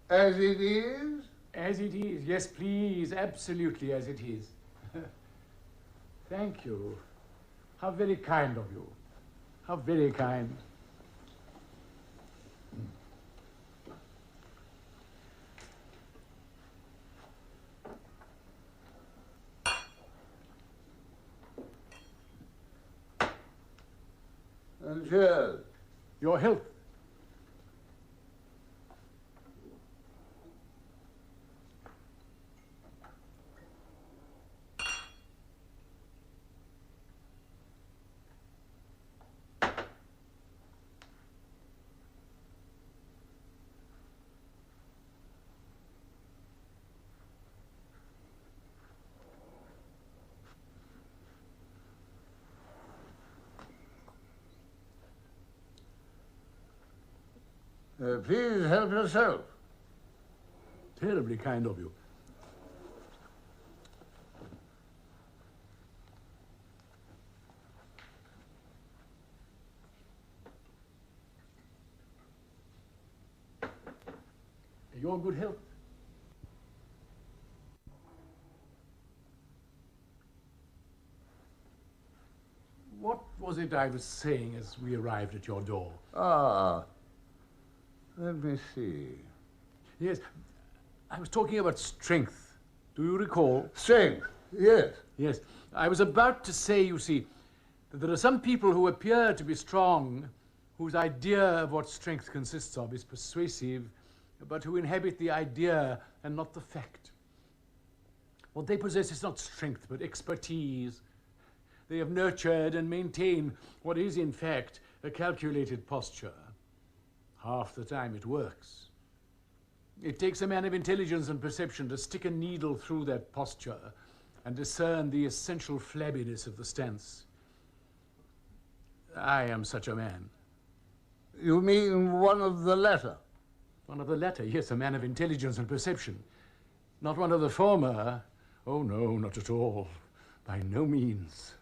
As it is? As it is, yes, please, absolutely as it is. Thank you. How very kind of you. How very kind. And cheers. Your health. Please help yourself. Terribly kind of you. Your good health. What was it I was saying as we arrived at your door? Let me see. Yes, I was talking about strength. Do you recall? Strength, yes. Yes, I was about to say, you see, that there are some people who appear to be strong, whose idea of what strength consists of is persuasive, but who inhabit the idea and not the fact. What they possess is not strength, but expertise. They have nurtured and maintained what is, in fact, a calculated posture. Half the time it works. It takes a man of intelligence and perception to stick a needle through that posture and discern the essential flabbiness of the stance. I am such a man. You mean one of the latter? One of the latter, yes, a man of intelligence and perception. Not one of the former. Oh, no, not at all. By no means.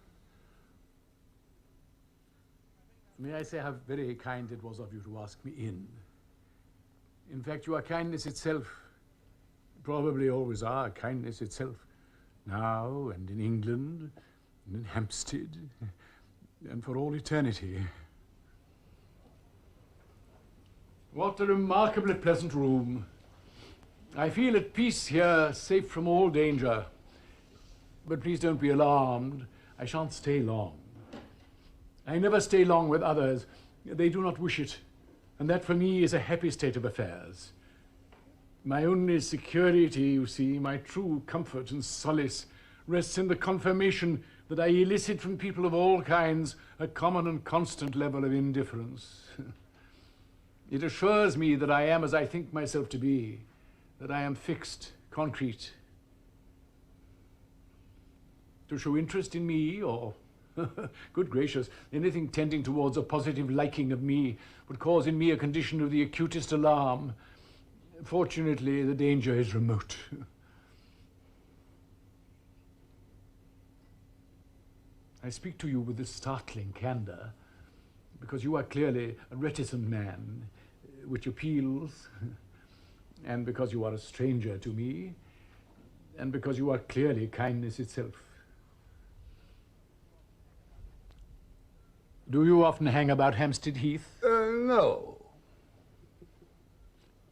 May I say how very kind it was of you to ask me in. In fact, you are kindness itself. Probably always are kindness itself. Now, and in England, and in Hampstead, and for all eternity. What a remarkably pleasant room. I feel at peace here, safe from all danger. But please don't be alarmed. I shan't stay long. I never stay long with others. They do not wish it. And that for me is a happy state of affairs. My only security, you see, my true comfort and solace rests in the confirmation that I elicit from people of all kinds a common and constant level of indifference. It assures me that I am as I think myself to be, that I am fixed, concrete. To show interest in me, or good gracious, anything tending towards a positive liking of me would cause in me a condition of the acutest alarm. Fortunately, the danger is remote. I speak to you with this startling candor because you are clearly a reticent man, which appeals, and because you are a stranger to me, and because you are clearly kindness itself. Do you often hang about Hampstead Heath? No.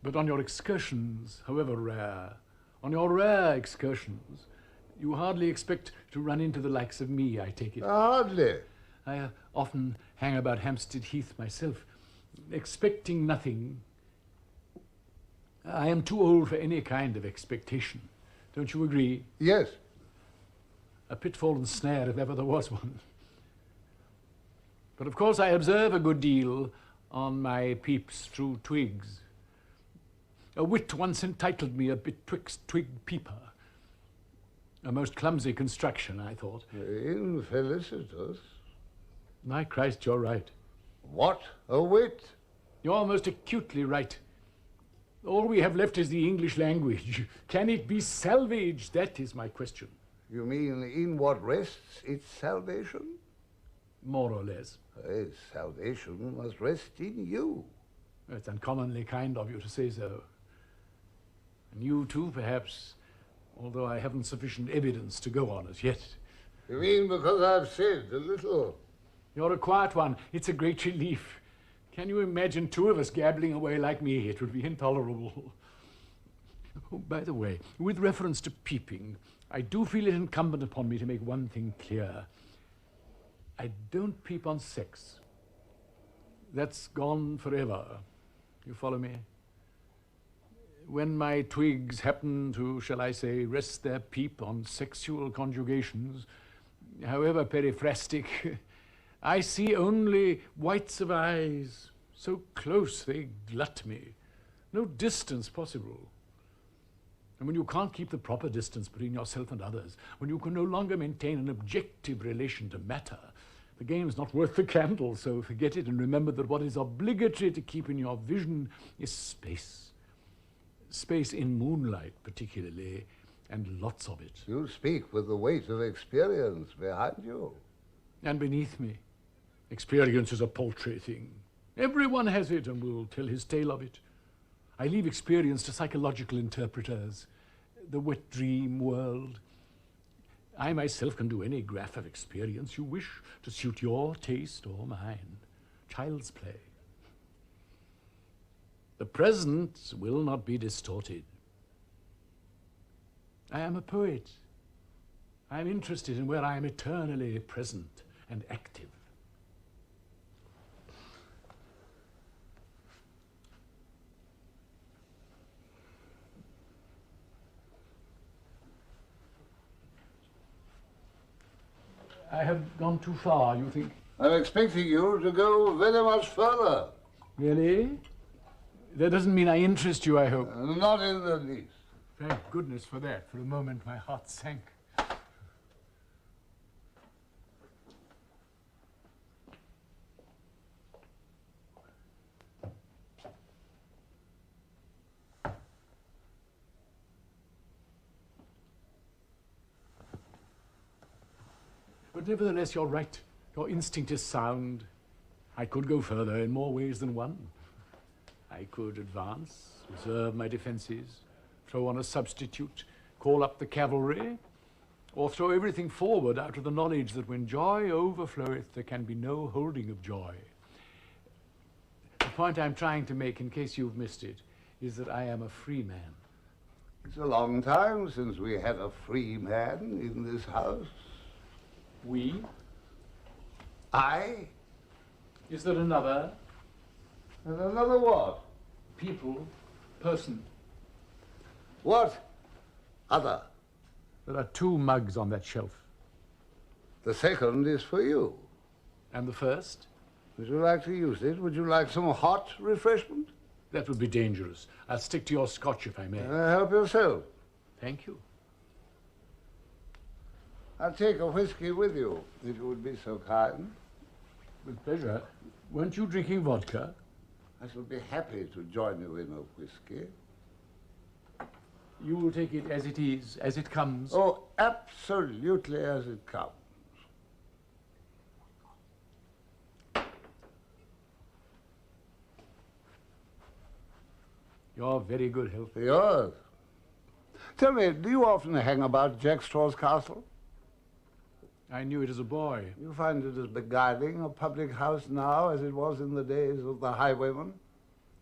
But on your excursions, however rare, on your rare excursions, you hardly expect to run into the likes of me, I take it. Hardly. I often hang about Hampstead Heath myself, expecting nothing. I am too old for any kind of expectation. Don't you agree? Yes. A pitfall and snare, if ever there was one. But of course I observe a good deal on my peeps through twigs. A wit once entitled me a betwixt twig peeper. A most clumsy construction, I thought. Infelicitous. My Christ, you're right. What a wit! You're most acutely right. All we have left is the English language. Can it be salvaged? That is my question. You mean in what rests its salvation? More or less. Its salvation must rest in you. It's uncommonly kind of you to say so. And you too, perhaps, although I haven't sufficient evidence to go on as yet. You mean because I've said a little? You're a quiet one. It's a great relief. Can you imagine two of us gabbling away like me? It would be intolerable. Oh, by the way, with reference to peeping, I do feel it incumbent upon me to make one thing clear. I don't peep on sex. That's gone forever. You follow me? When my twigs happen to, shall I say, rest their peep on sexual conjugations, however periphrastic, I see only whites of eyes, so close they glut me. No distance possible. And when you can't keep the proper distance between yourself and others, when you can no longer maintain an objective relation to matter, the game's not worth the candle, so forget it and remember that what is obligatory to keep in your vision is space. Space in moonlight, particularly, and lots of it. You speak with the weight of experience behind you. And beneath me. Experience is a paltry thing. Everyone has it and will tell his tale of it. I leave experience to psychological interpreters, the wet dream world. I myself can do any graph of experience you wish to suit your taste or mine. Child's play. The present will not be distorted. I am a poet. I am interested in where I am eternally present and active. I have gone too far, you think? I'm expecting you to go very much further. Really? That doesn't mean I interest you, I hope. Not in the least. Thank goodness for that. For a moment, my heart sank. But nevertheless, you're right. Your instinct is sound. I could go further in more ways than one. I could advance, reserve my defenses, throw on a substitute, call up the cavalry, or throw everything forward out of the knowledge that when joy overfloweth, there can be no holding of joy. The point I'm trying to make, in case you've missed it, is that I am a free man. It's a long time since we had a free man in this house. We? I? Is there another? And another what? People, person. What other? There are 2 mugs on that shelf. The second is for you. And the first? Would you like to use it? Would you like some hot refreshment? That would be dangerous. I'll stick to your scotch if I may. Help yourself. Thank you. I'll take a whiskey with you, if you would be so kind. With pleasure. Weren't you drinking vodka? I shall be happy to join you in a whiskey. You will take it as it is, as it comes? Oh, absolutely as it comes. You're very good health. Yours. Tell me, do you often hang about Jack Straw's castle? I knew it as a boy. You find it as beguiling a public house now as it was in the days of the highwayman,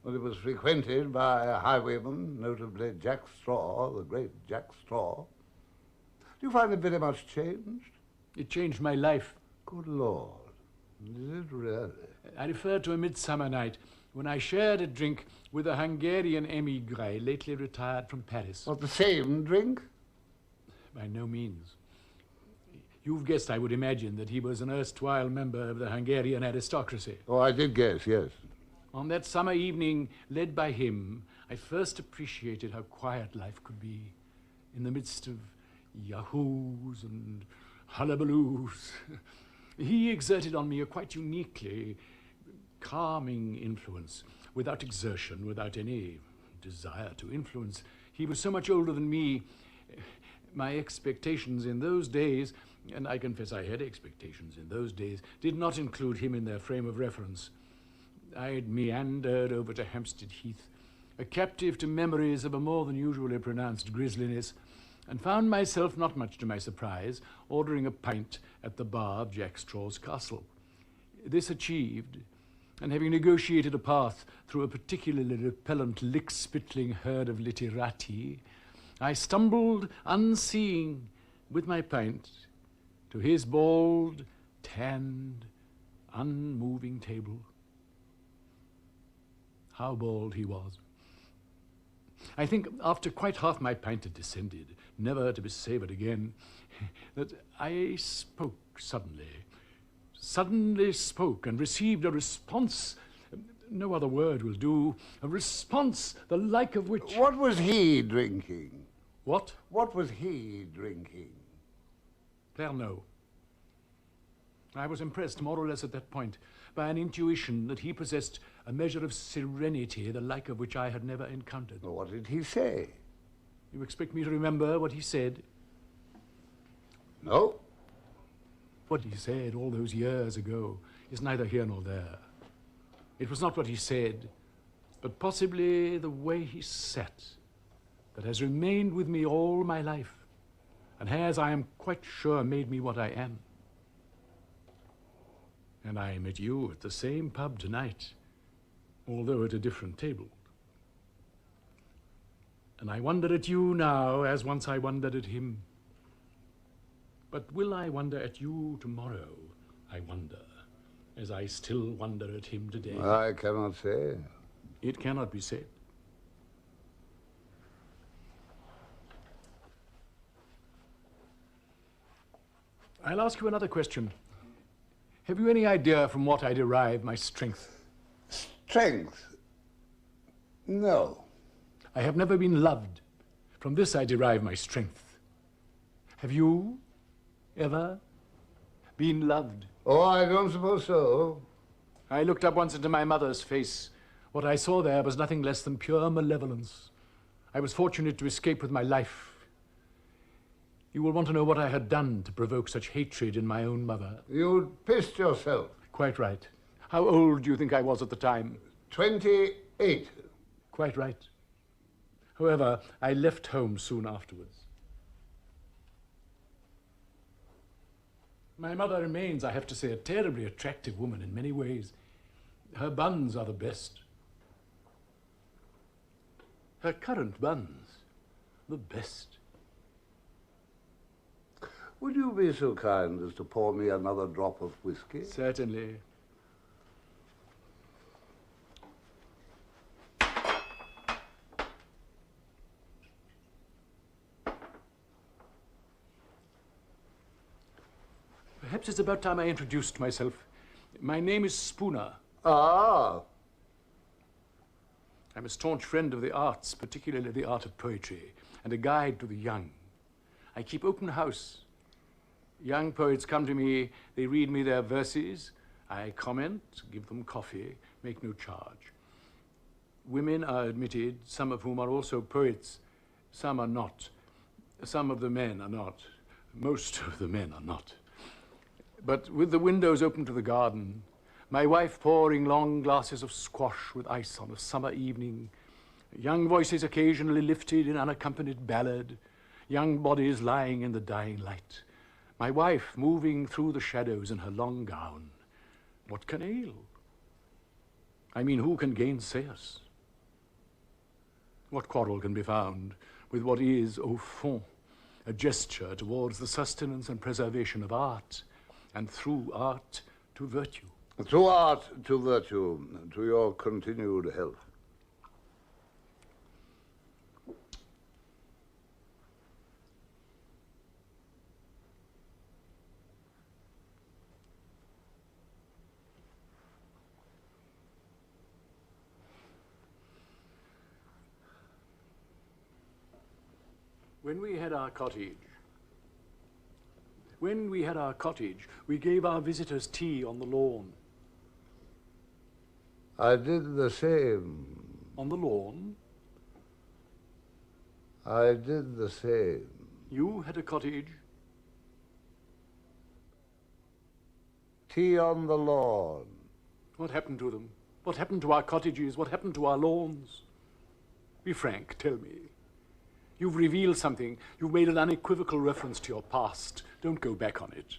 when it was frequented by a highwayman, notably Jack Straw, the great Jack Straw. Do you find it very much changed? It changed my life. Good Lord. Is it really? I refer to a midsummer night when I shared a drink with a Hungarian émigré lately retired from Paris. Not the same drink? By no means. You've guessed, I would imagine, that he was an erstwhile member of the Hungarian aristocracy. Oh, I did guess, yes. On that summer evening, led by him, I first appreciated how quiet life could be in the midst of yahoos and hullabaloos. He exerted on me a quite uniquely calming influence, without exertion, without any desire to influence. He was so much older than me. My expectations in those days, and I confess I had expectations in those days, did not include him in their frame of reference. I had meandered over to Hampstead Heath, a captive to memories of a more than usually pronounced grisliness, and found myself, not much to my surprise, ordering a pint at the bar of Jack Straw's castle. This achieved, and having negotiated a path through a particularly repellent lick-spittling herd of literati, I stumbled, unseeing, with my pint, to his bald, tanned, unmoving table. How bald he was. I think after quite half my pint had descended, never to be savoured again, that I spoke suddenly spoke and received a response, no other word will do, a response the like of which... What was he drinking? What? What was he drinking? Pernod. I was impressed, more or less at that point, by an intuition that he possessed a measure of serenity, the like of which I had never encountered. Well, what did he say? You expect me to remember what he said? No. What he said all those years ago is neither here nor there. It was not what he said, but possibly the way he sat, that has remained with me all my life, and has, I am quite sure, made me what I am. And I met you at the same pub tonight, although at a different table. And I wonder at you now, as once I wondered at him. But will I wonder at you tomorrow, I wonder, as I still wonder at him today? I cannot say. It cannot be said. I'll ask you another question. Have you any idea from what I derive my strength? Strength? No. I have never been loved. From this I derive my strength. Have you ever been loved? Oh, I don't suppose so. I looked up once into my mother's face. What I saw there was nothing less than pure malevolence. I was fortunate to escape with my life. You will want to know what I had done to provoke such hatred in my own mother. You'd pissed yourself. Quite right. How old do you think I was at the time? 28. Quite right. However, I left home soon afterwards. My mother remains, I have to say, a terribly attractive woman in many ways. Her buns are the best. Her currant buns, the best. Would you be so kind as to pour me another drop of whiskey? Certainly. Perhaps it's about time I introduced myself. My name is Spooner. Ah. I'm a staunch friend of the arts, particularly the art of poetry, and a guide to the young. I keep open house. Young poets come to me, they read me their verses, I comment, give them coffee, make no charge. Women are admitted, some of whom are also poets, some are not. Some of the men are not. Most of the men are not. But with the windows open to the garden, my wife pouring long glasses of squash with ice on a summer evening, young voices occasionally lifted in unaccompanied ballad, young bodies lying in the dying light, my wife moving through the shadows in her long gown. What can ail? I mean, who can gainsay us? What quarrel can be found with what is, au fond, a gesture towards the sustenance and preservation of art, and through art to virtue? Through art to virtue, to your continued health. When we had our cottage, we gave our visitors tea on the lawn. I did the same. On the lawn? I did the same. You had a cottage? Tea on the lawn. What happened to them? What happened to our cottages? What happened to our lawns? Be frank, tell me. You've revealed something. You've made an unequivocal reference to your past. Don't go back on it.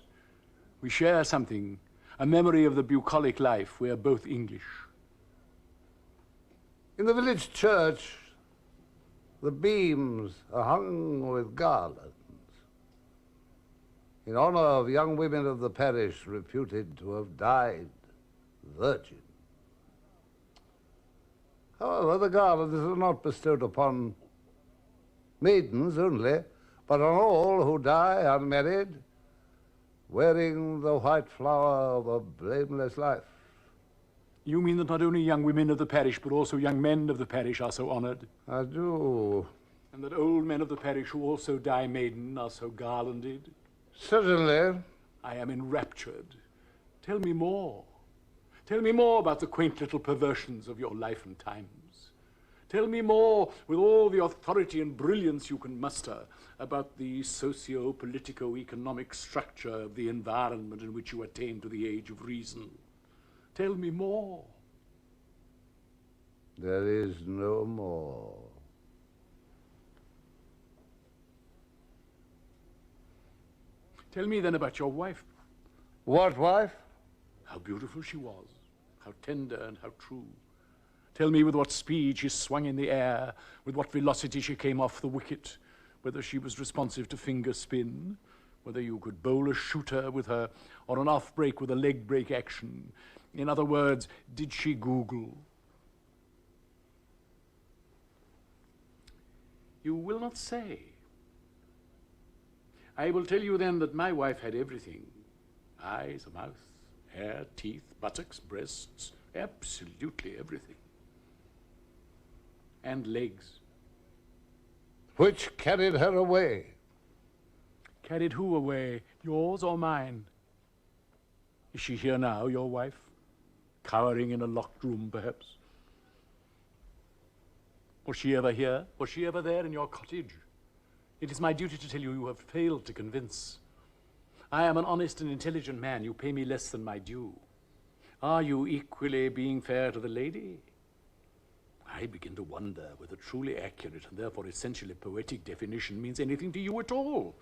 We share something, a memory of the bucolic life. We're both English. In the village church, the beams are hung with garlands in honor of young women of the parish reputed to have died virgin. However, the garlands are not bestowed upon maidens only, but on all who die unmarried, wearing the white flower of a blameless life. You mean that not only young women of the parish, but also young men of the parish are so honored? I do. And that old men of the parish who also die maiden are so garlanded? Certainly. I am enraptured. Tell me more. Tell me more about the quaint little perversions of your life and times. Tell me more, with all the authority and brilliance you can muster, about the socio-politico-economic structure of the environment in which you attain to the age of reason. Tell me more. There is no more. Tell me then about your wife. What wife? How beautiful she was, how tender and how true. Tell me with what speed she swung in the air, with what velocity she came off the wicket, whether she was responsive to finger spin, whether you could bowl a shooter with her, or an off break with a leg break action. In other words, did she Google? You will not say. I will tell you then that my wife had everything. Eyes, a mouth, hair, teeth, buttocks, breasts, absolutely everything. And legs. Which carried her away? Carried who away? Yours or mine? Is she here now, your wife? Cowering in a locked room, perhaps? Was she ever here? Was she ever there in your cottage? It is my duty to tell you, you have failed to convince. I am an honest and intelligent man. You pay me less than my due. Are you equally being fair to the lady? I begin to wonder whether truly accurate and therefore essentially poetic definition means anything to you at all.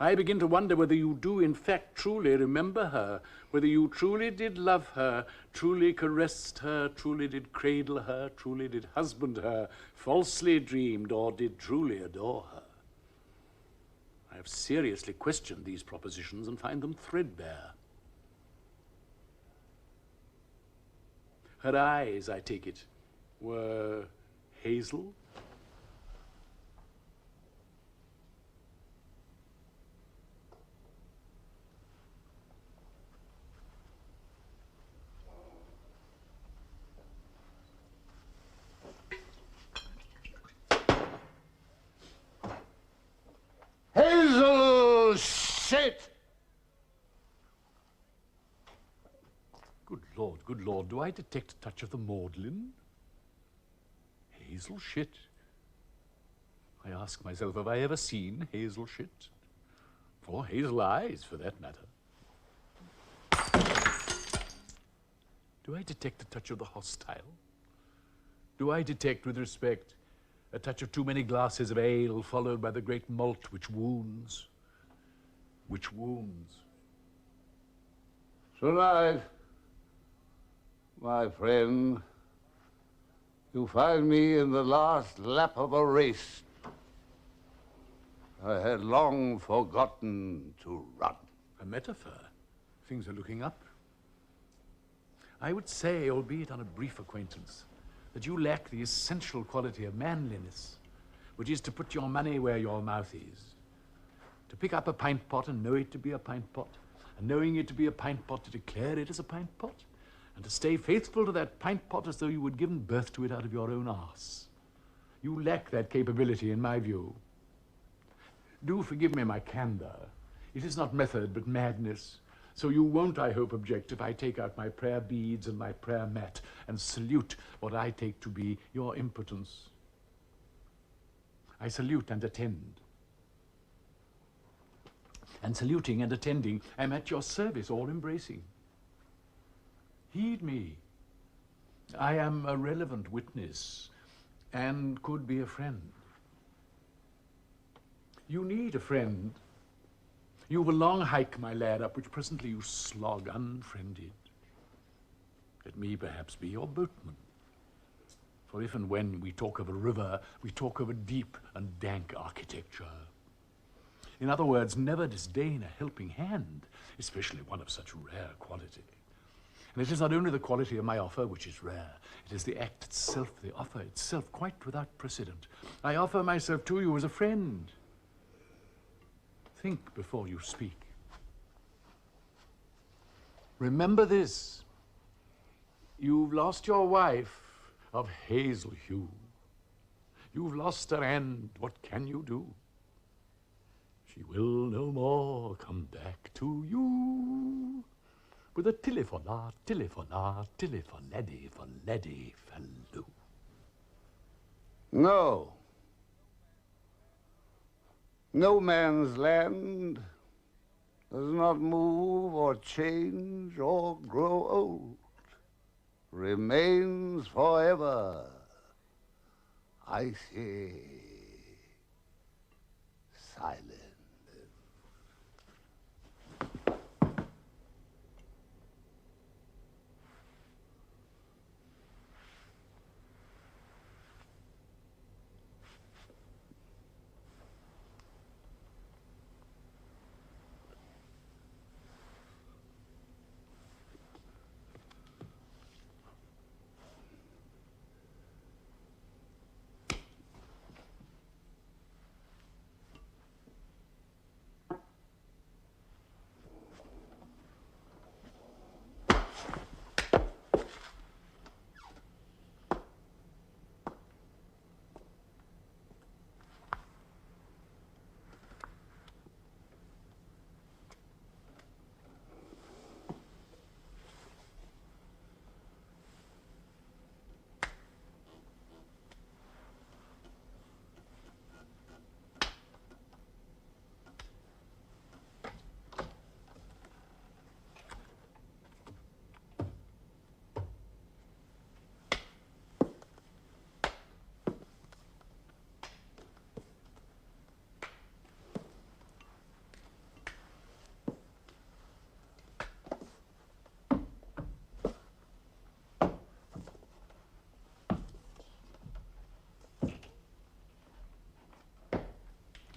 I begin to wonder whether you do in fact truly remember her, whether you truly did love her, truly caressed her, truly did cradle her, truly did husband her, falsely dreamed, or did truly adore her. I have seriously questioned these propositions and find them threadbare. Her eyes, I take it, were hazel? Hazel shit! Good Lord, do I detect a touch of the maudlin? Hazel shit? I ask myself, have I ever seen hazel shit? Or hazel eyes, for that matter? Do I detect a touch of the hostile? Do I detect, with respect, a touch of too many glasses of ale, followed by the great malt which wounds? Which wounds? Tonight, my friend, you find me in the last lap of a race I had long forgotten to run. A metaphor. Things are looking up. I would say, albeit on a brief acquaintance, that you lack the essential quality of manliness, which is to put your money where your mouth is. To pick up a pint pot and know it to be a pint pot, and knowing it to be a pint pot, to declare it as a pint pot, and to stay faithful to that pint pot as though you had given birth to it out of your own arse. You lack that capability, in my view. Do forgive me my candor. It is not method, but madness. So you won't, I hope, object if I take out my prayer beads and my prayer mat and salute what I take to be your impotence. I salute and attend. And saluting and attending, I'm at your service, all embracing. Heed me. I am a relevant witness, and could be a friend. You need a friend. You've a long hike, my lad, up which presently you slog unfriended. Let me perhaps be your boatman. For if and when we talk of a river, we talk of a deep and dank architecture. In other words, never disdain a helping hand, especially one of such rare quality. And it is not only the quality of my offer which is rare, it is the act itself, the offer itself, quite without precedent. I offer myself to you as a friend. Think before you speak. Remember this. You've lost your wife of hazel hue. You've lost her, and what can you do? She will no more come back to you with a tilly-for-la, tilly-for-la, tilly-for-leddy, for-leddy, falloo. No. No man's land does not move or change or grow old. Remains forever, icy, silent.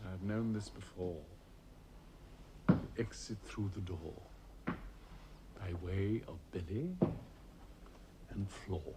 I've known this before. Exit through the door by way of belly and floor.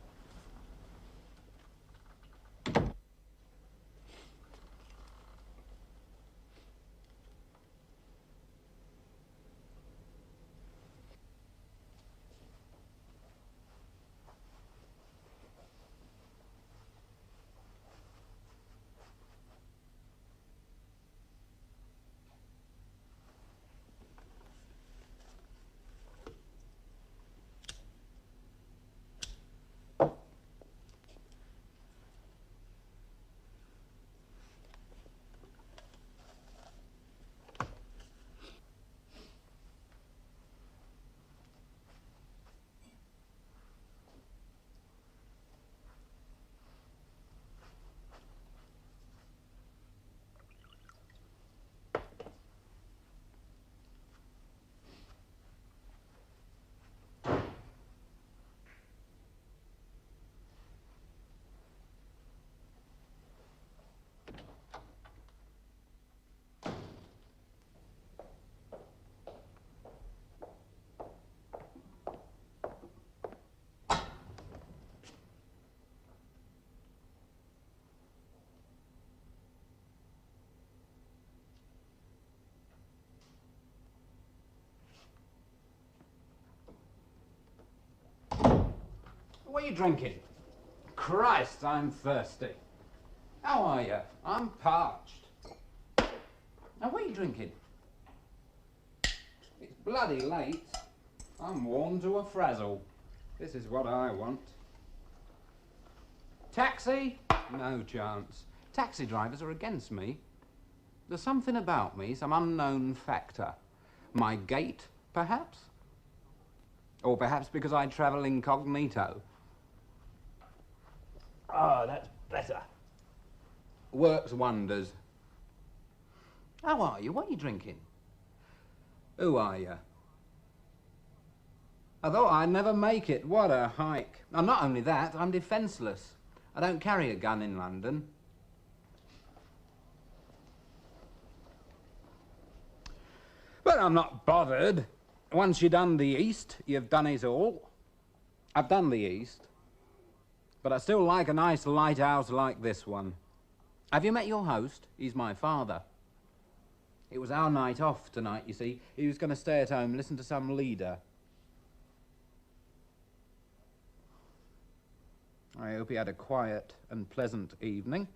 What are you drinking? Christ, I'm thirsty. How are you? I'm parched. Now, what are you drinking? It's bloody late. I'm worn to a frazzle. This is what I want. Taxi? No chance. Taxi drivers are against me. There's something about me, some unknown factor. My gait, perhaps? Or perhaps because I travel incognito. Oh, that's better. Works wonders. How are you? What are you drinking? Who are you? I thought I'd never make it. What a hike. And not only that, I'm defenceless. I don't carry a gun in London. But I'm not bothered. Once you've done the East, you've done it all. I've done the East. But I still like a nice lighthouse like this one. Have you met your host? He's my father. It was our night off tonight, you see. He was going to stay at home, listen to some leader. I hope he had a quiet and pleasant evening.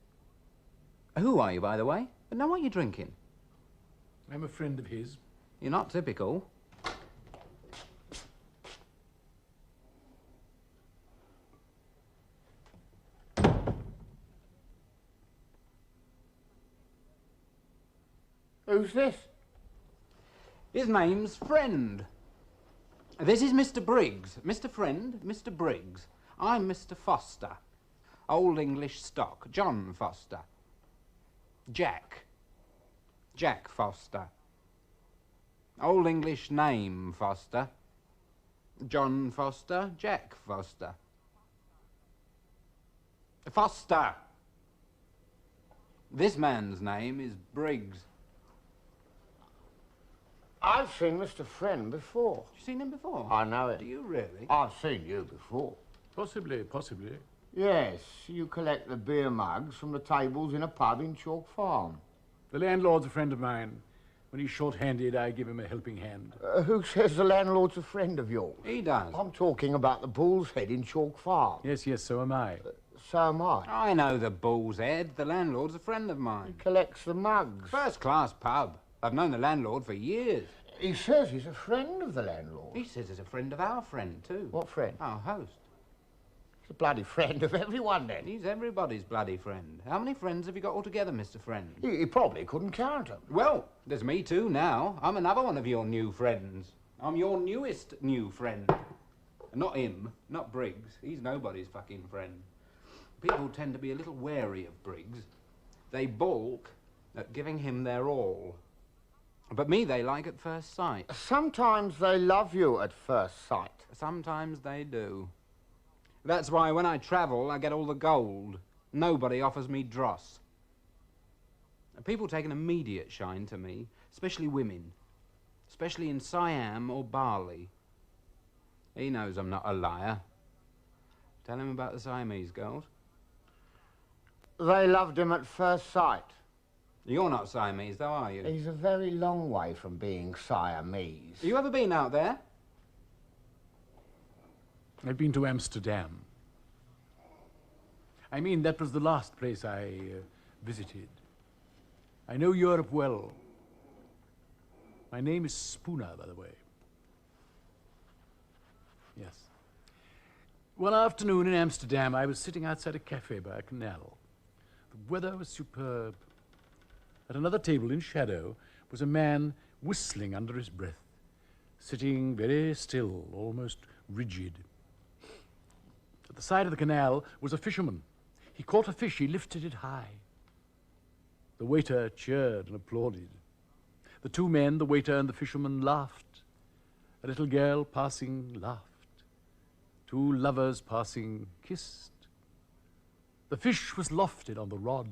Who are you, by the way? And now what are you drinking? I'm a friend of his. You're not typical. Who's this? His name's Friend. This is Mr. Briggs. Mr. Friend, Mr. Briggs. I'm Mr. Foster. Old English stock. John Foster. Jack. Jack Foster. Old English name, Foster. John Foster, Jack Foster. Foster! This man's name is Briggs. I've seen Mr. Friend before. You seen him before? I know it. Do you really? I've seen you before. Possibly, possibly. Yes, you collect the beer mugs from the tables in a pub in Chalk Farm. The landlord's a friend of mine. When he's short-handed, I give him a helping hand. Who says the landlord's a friend of yours? He does. I'm talking about the Bull's Head in Chalk Farm. Yes, yes, so am I. So am I. I know the Bull's Head. The landlord's a friend of He mine. collects the mugs. First-class pub. I've known the landlord for years. He says he's a friend of the landlord. He says he's a friend of our friend, too. What friend? Our host. He's a bloody friend of everyone, then. He's everybody's bloody friend. How many friends have you got altogether, Mr. Friend? He probably couldn't count them. Well, there's me too now. I'm another one of your new friends. I'm your newest new friend. Not him, not Briggs. He's nobody's fucking friend. People tend to be a little wary of Briggs. They balk at giving him their all. But me they like at first sight. Sometimes they love you at first sight. Sometimes they do. That's why when I travel, I get all the gold. Nobody offers me dross. People take an immediate shine to me, especially women. Especially in Siam or Bali. He knows I'm not a liar. Tell him about the Siamese girls. They loved him at first sight. You're not Siamese, though, are you? He's a very long way from being Siamese. You ever been out there? I've been to Amsterdam. I mean, that was the last place I visited. I know Europe well. My name is Spooner, by the way. Yes. One afternoon in Amsterdam, I was sitting outside a cafe by a canal. The weather was superb. At another table in shadow was a man whistling under his breath, sitting very still, almost rigid. At the side of the canal was a fisherman. He caught a fish, he lifted it high. The waiter cheered and applauded. The two men, the waiter and the fisherman, laughed. A little girl passing laughed. Two lovers passing kissed. The fish was lofted on the rod.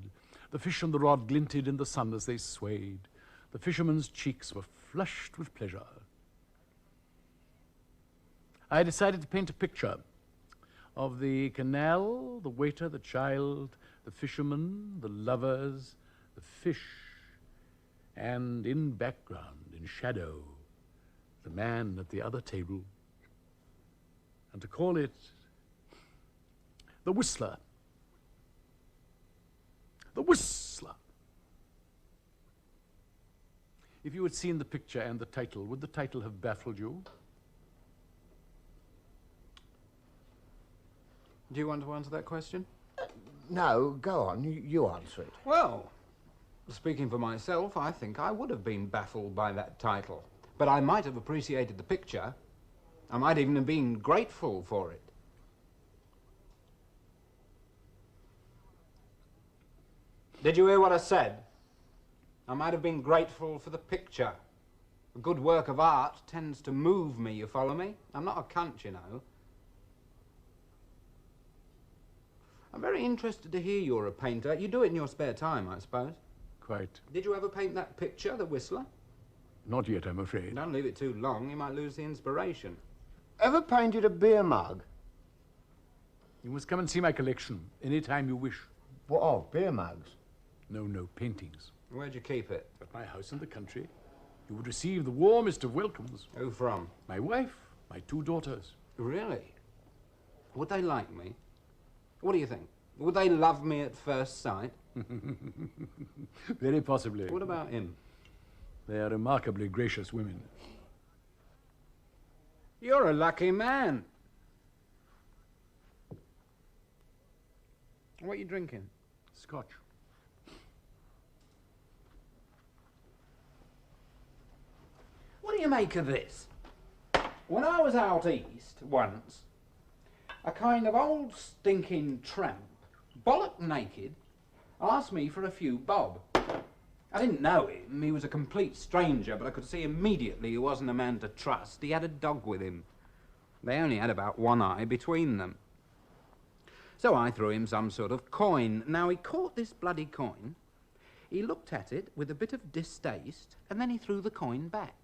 The fish and the rod glinted in the sun as they swayed. The fisherman's cheeks were flushed with pleasure. I decided to paint a picture of the canal, the waiter, the child, the fisherman, the lovers, the fish, and in background, in shadow, the man at the other table, and to call it The Whistler. The Whistler. If you had seen the picture and the title, would the title have baffled you? Do you want to answer that question? No, go on, you answer it. Well, speaking for myself, I think I would have been baffled by that title. But I might have appreciated the picture. I might even have been grateful for it. Did you hear what I said? I might have been grateful for the picture. A good work of art tends to move me, you follow me? I'm not a cunt, you know. I'm very interested to hear you're a painter. You do it in your spare time, I suppose. Quite. Did you ever paint that picture, The Whistler? Not yet, I'm afraid. Don't leave it too long, you might lose the inspiration. Ever painted a beer mug? You must come and see my collection any time you wish. What of? Beer mugs? No, paintings. Where'd you keep it? At my house in the country. You would receive the warmest of welcomes. Who from? My wife, my 2 daughters. Really? Would they like me? What do you think? Would they love me at first sight? Very possibly. What about him? They are remarkably gracious women. You're a lucky man. What are you drinking? Scotch. What do you make of this? When I was out east once, a kind of old stinking tramp, bollock naked, asked me for a few bob. I didn't know him, he was a complete stranger, but I could see immediately he wasn't a man to trust. He had a dog with him. They only had about one eye between them. So I threw him some sort of coin. Now he caught this bloody coin, he looked at it with a bit of distaste, and then he threw the coin back.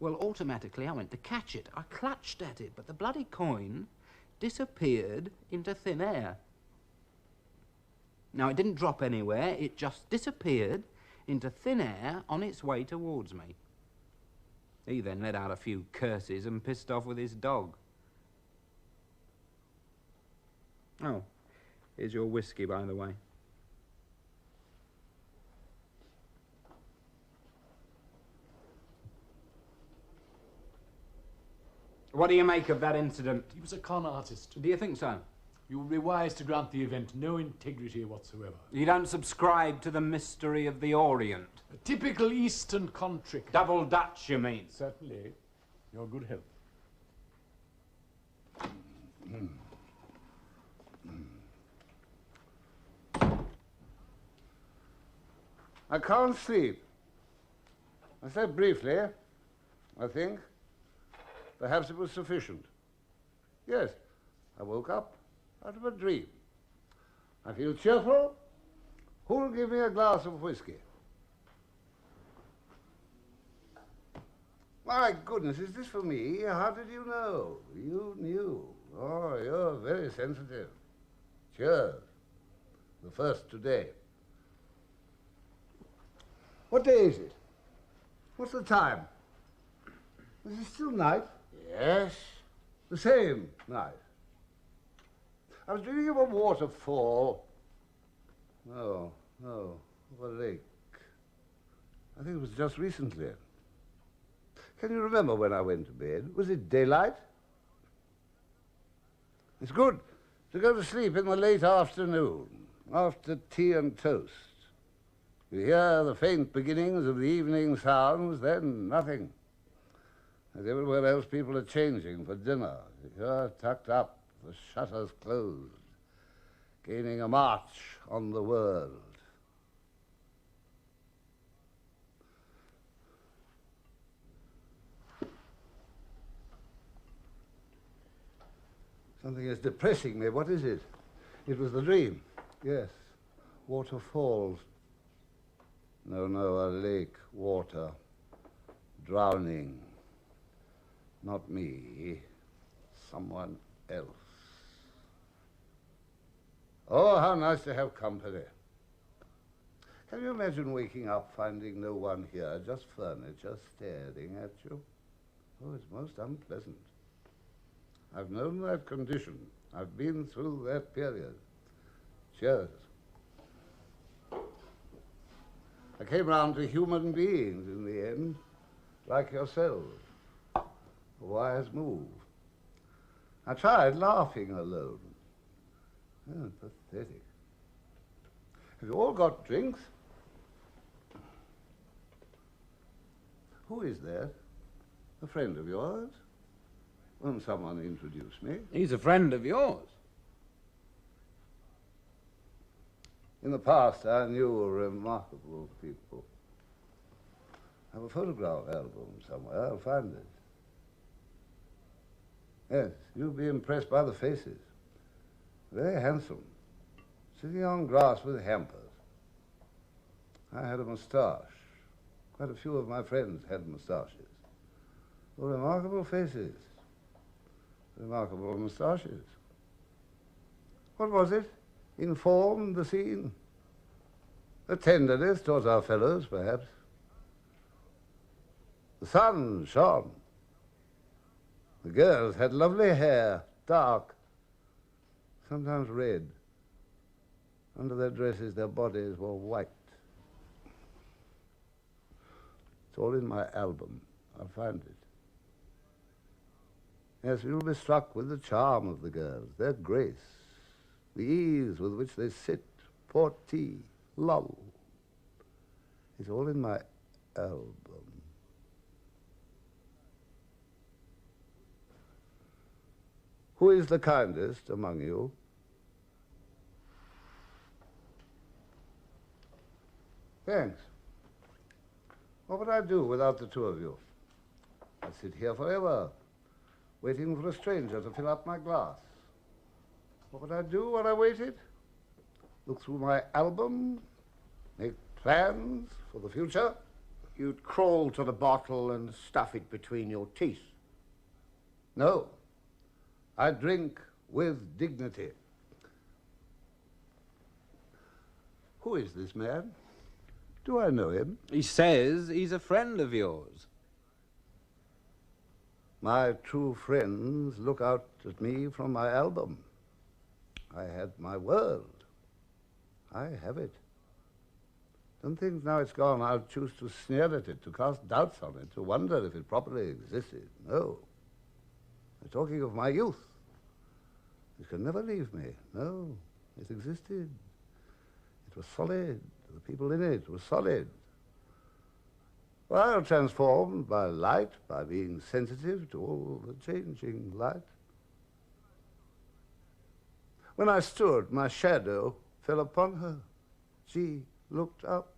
Well, automatically I went to catch it. I clutched at it, but the bloody coin disappeared into thin air. Now, it didn't drop anywhere, it just disappeared into thin air on its way towards me. He then let out a few curses and pissed off with his dog. Oh, here's your whiskey, by the way. What do you make of that incident? He was a con artist. Do you think so? You would be wise to grant the event no integrity whatsoever. You don't subscribe to the mystery of the Orient? A typical Eastern con trick. Double Dutch, you mean? Certainly. Your good health. I can't sleep. I slept briefly, I think. Perhaps it was sufficient. Yes, I woke up out of a dream. I feel cheerful. Who'll give me a glass of whiskey? My goodness, is this for me? How did you know? You knew. Oh, you're very sensitive. Cheers. The first today. What day is it? What's the time? Is it still night? Yes. The same night. I was dreaming of a waterfall. No, of a lake. I think it was just recently. Can you remember when I went to bed? Was it daylight? It's good to go to sleep in the late afternoon, after tea and toast. You hear the faint beginnings of the evening sounds, then nothing. As everywhere else, people are changing for dinner. You're tucked up, the shutters closed, gaining a march on the world. Something is depressing me. What is it? It was the dream. Yes. Waterfalls. No, a lake, water, drowning. Not me, someone else. Oh, how nice to have company. Can you imagine waking up, finding no one here, just furniture staring at you? Oh, it's most unpleasant. I've known that condition. I've been through that period. Cheers. I came round to human beings in the end, like yourselves. A wise move. I tried laughing alone. Oh, pathetic. Have you all got drinks? Who is that? A friend of yours? Won't someone introduce me? He's a friend of yours. In the past, I knew remarkable people. I have a photograph album somewhere. I'll find it. Yes, you'll be impressed by the faces. Very handsome. Sitting on grass with hampers. I had a moustache. Quite a few of my friends had moustaches. Oh, remarkable faces. Remarkable moustaches. What was it? Informed the scene? A tenderness towards our fellows, perhaps. The sun shone. The girls had lovely hair, dark, sometimes red. Under their dresses, their bodies were white. It's all in my album. I'll find it. Yes, you'll be struck with the charm of the girls, their grace, the ease with which they sit, pour tea, lull. It's all in my album. Who is the kindest among you? Thanks. What would I do without the two of you? I'd sit here forever, waiting for a stranger to fill up my glass. What would I do while I waited? Look through my album, make plans for the future. You'd crawl to the bottle and stuff it between your teeth. No, I drink with dignity. Who is this man? Do I know him? He says he's a friend of yours. My true friends look out at me from my album. I had my world. I have it. Don't think now it's gone I'll choose to sneer at it, to cast doubts on it, to wonder if it properly existed. No. I'm talking of my youth. It can never leave me. No, it existed. It was solid. The people in it were solid. Well, transformed by light, by being sensitive to all the changing light. When I stood, my shadow fell upon her. She looked up.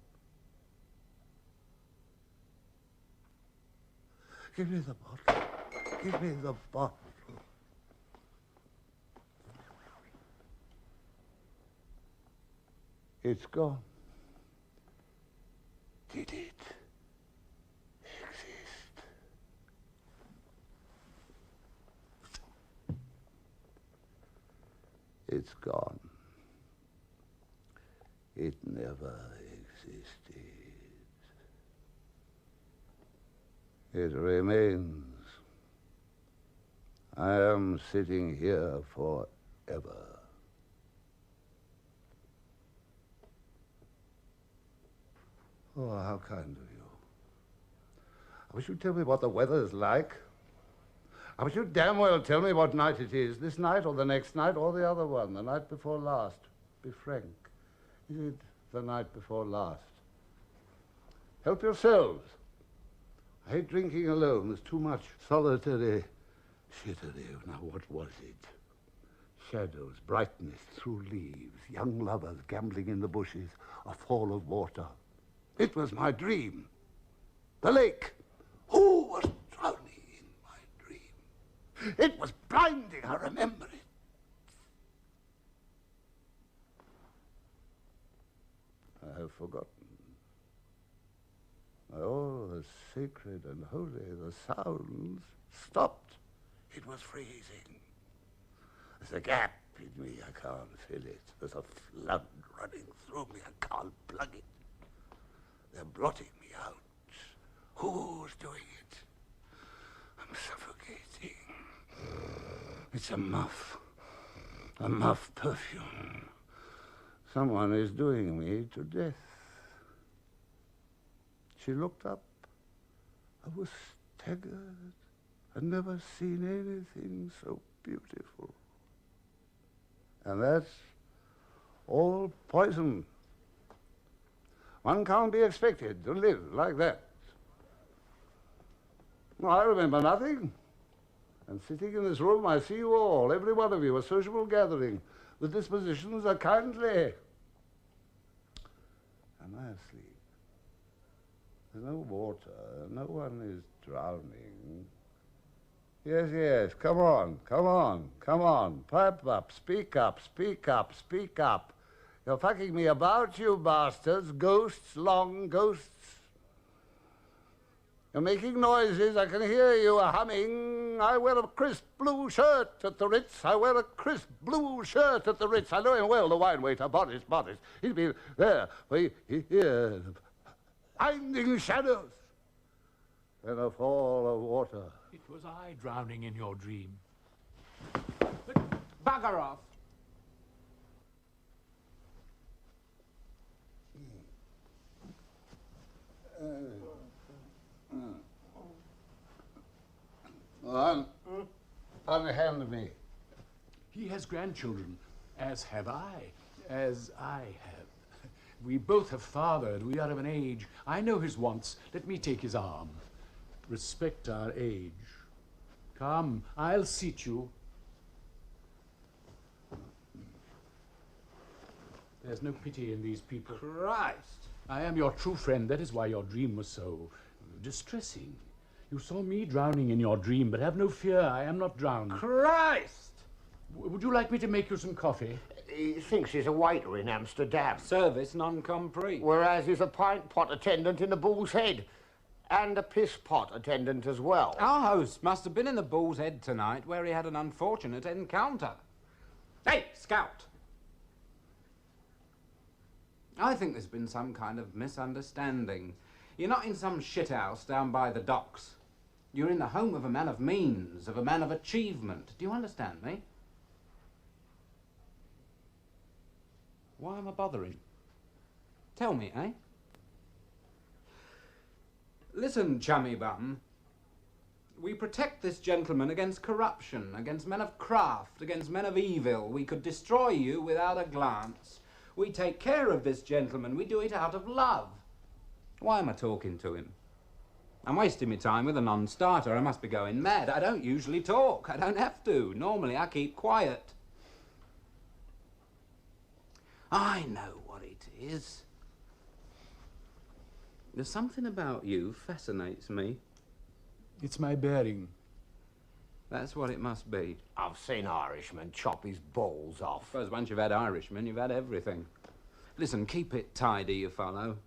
Give me the bottle. Give me the bottle. It's gone. Did it exist? It's gone. It never existed. It remains. I am sitting here forever. Oh, how kind of you. I wish you'd tell me what the weather's like. I wish you'd damn well tell me what night it is, this night or the next night or the other one, the night before last. Be frank. Is it the night before last? Help yourselves. I hate drinking alone. There's too much solitary shittery. Now, what was it? Shadows, brightness through leaves, young lovers gambling in the bushes, a fall of water. It was my dream. The lake. Who was drowning in my dream? It was blinding, I remember it. I have forgotten. All the sacred and holy, the sounds stopped. It was freezing. There's a gap in me, I can't fill it. There's a flood running through me, I can't plug it. They're blotting me out. Who's doing it? I'm suffocating. It's a muff perfume. Someone is doing me to death. She looked up. I was staggered. I'd never seen anything so beautiful. And that's all poison. One can't be expected to live like that. Well, I remember nothing. And sitting in this room, I see you all, every one of you, a sociable gathering. The dispositions are kindly. Am I asleep? There's no water. No one is drowning. Yes, yes. Come on, come on, come on. Pipe up, speak up, speak up, speak up. You're fucking me about, you bastards. Ghosts, long ghosts. You're making noises. I can hear you humming. I wear a crisp blue shirt at the Ritz. I wear a crisp blue shirt at the Ritz. I know him well, the wine waiter. Boris. He's been there for years. Finding shadows and a fall of water. It was I drowning in your dream. Bugger off. Unhand me. He has grandchildren, as have I, as I have. We both have fathered. We are of an age. I know his wants. Let me take his arm. Respect our age. Come, I'll seat you. There's no pity in these people. Christ! I am your true friend. That is why your dream was so distressing. You saw me drowning in your dream, but have no fear. I am not drowned. Christ! Would you like me to make you some coffee? He thinks he's a waiter in Amsterdam. Service non-compris. Whereas he's a pint pot attendant in the Bull's Head. And a piss pot attendant as well. Our host must have been in the Bull's Head tonight, where he had an unfortunate encounter. Hey, Scout! I think there's been some kind of misunderstanding. You're not in some shithouse down by the docks. You're in the home of a man of means, of a man of achievement. Do you understand me? Why am I bothering? Tell me, eh? Listen, chummy bum. We protect this gentleman against corruption, against men of craft, against men of evil. We could destroy you without a glance. We take care of this gentleman. We do it out of love. Why am I talking to him? I'm wasting my time with a non-starter. I must be going mad. I don't usually talk. I don't have to. Normally I keep quiet. I know what it is. There's something about you fascinates me. It's my bearing. That's what it must be. I've seen Irishmen chop his balls off. I suppose once you've had Irishmen, you've had everything. Listen, keep it tidy, you fellow.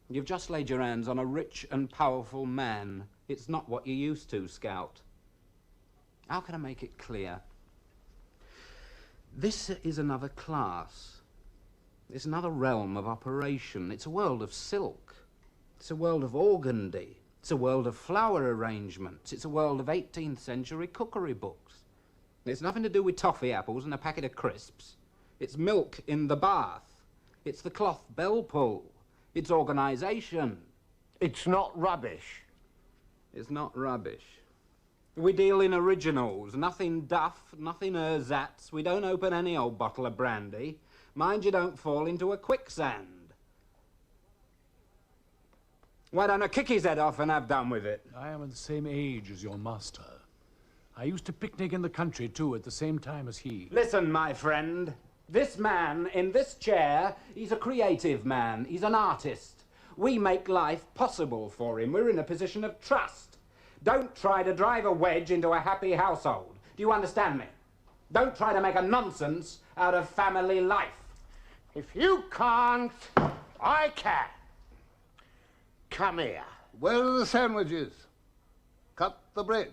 You've just laid your hands on a rich and powerful man. It's not what you're used to, Scout. How can I make it clear? This is another class. It's another realm of operation. It's a world of silk. It's a world of organdy. It's a world of flower arrangements. It's a world of 18th century cookery books. It's nothing to do with toffee apples and a packet of crisps. It's milk in the bath. It's the cloth bell pull. It's organisation. It's not rubbish. It's not rubbish. We deal in originals. Nothing duff, nothing ersatz. We don't open any old bottle of brandy. Mind you don't fall into a quicksand. Why don't I kick his head off and have done with it? I am of the same age as your master. I used to picnic in the country, too, at the same time as he. Listen, my friend. This man in this chair, he's a creative man. He's an artist. We make life possible for him. We're in a position of trust. Don't try to drive a wedge into a happy household. Do you understand me? Don't try to make a nonsense out of family life. If you can't, I can. Come here. Where are the sandwiches? Cut the bread.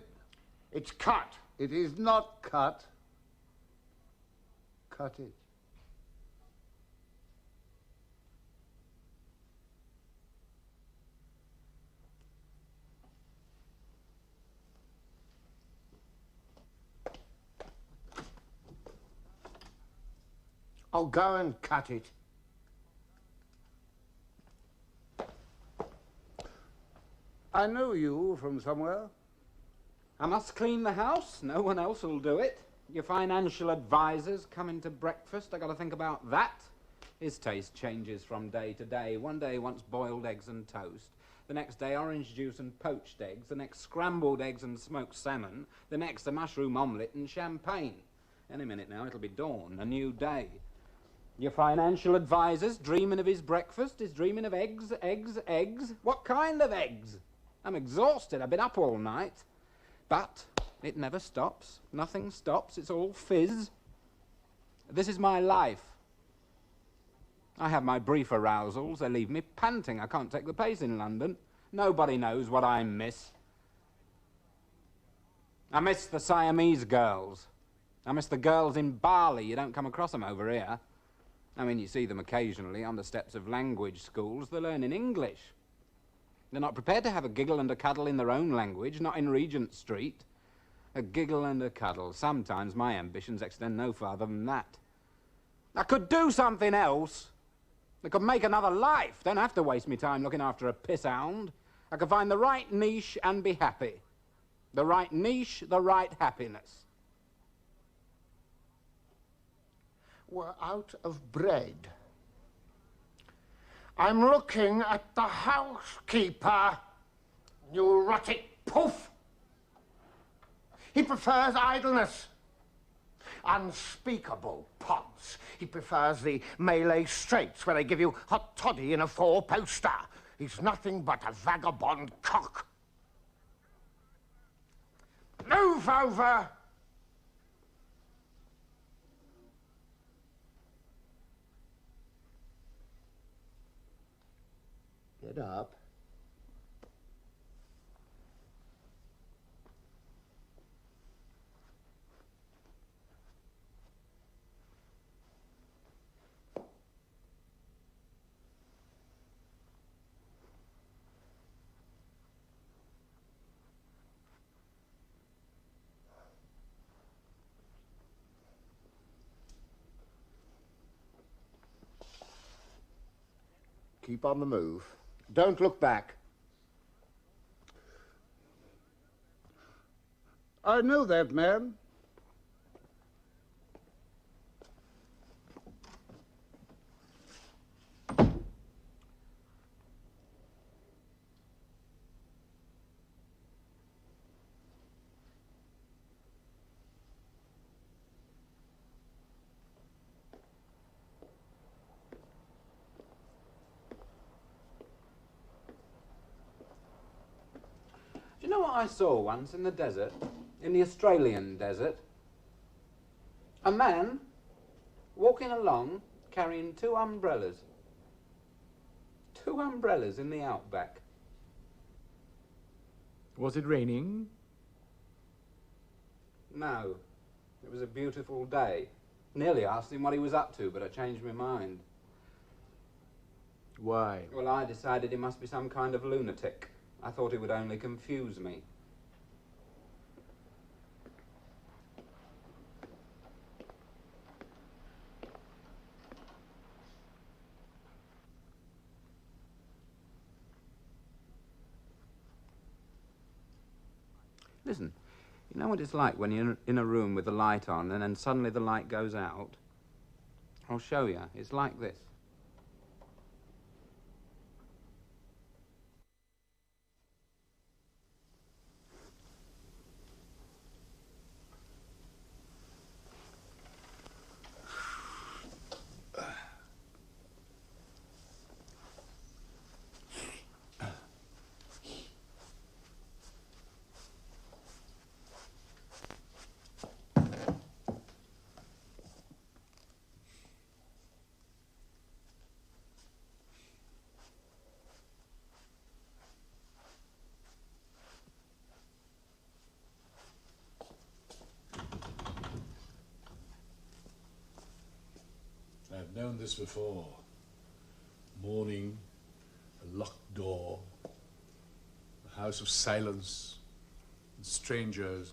It's cut. It is not cut. Cut it. I'll go and cut it. I know you from somewhere. I must clean the house. No one else will do it. Your financial advisors coming to breakfast. I got to think about that. His taste changes from day to day. One day he wants boiled eggs and toast. The next day orange juice and poached eggs. The next scrambled eggs and smoked salmon. The next a mushroom omelette and champagne. Any minute now it'll be dawn, a new day. Your financial advisor's dreaming of his breakfast, is dreaming of eggs, eggs, eggs. What kind of eggs? I'm exhausted. I've been up all night. But it never stops. Nothing stops. It's all fizz. This is my life. I have my brief arousals. They leave me panting. I can't take the pace in London. Nobody knows what I miss. I miss the Siamese girls. I miss the girls in Bali. You don't come across them over here. I mean, you see them occasionally on the steps of language schools. They're learning English. They're not prepared to have a giggle and a cuddle in their own language, not in Regent Street. A giggle and a cuddle. Sometimes my ambitions extend no farther than that. I could do something else. I could make another life. Don't have to waste me time looking after a piss-hound. I could find the right niche and be happy. The right niche, the right happiness. We're out of bread. I'm looking at the housekeeper. Neurotic poof. He prefers idleness. Unspeakable pods. He prefers the Malay Straits where they give you hot toddy in a 4-poster. He's nothing but a vagabond cock. Move over. Get up. Keep on the move. Don't look back. I know that man. Do you know what I saw once in the desert? In the Australian desert? A man walking along carrying 2 umbrellas. 2 umbrellas in the outback. Was it raining? No. It was a beautiful day. Nearly asked him what he was up to, but I changed my mind. Why? Well, I decided he must be some kind of lunatic. I thought he would only confuse me. Listen, you know what it's like when you're in a room with the light on and then suddenly the light goes out? I'll show you. It's like this. I've known this before. Morning, a locked door, a house of silence, and strangers.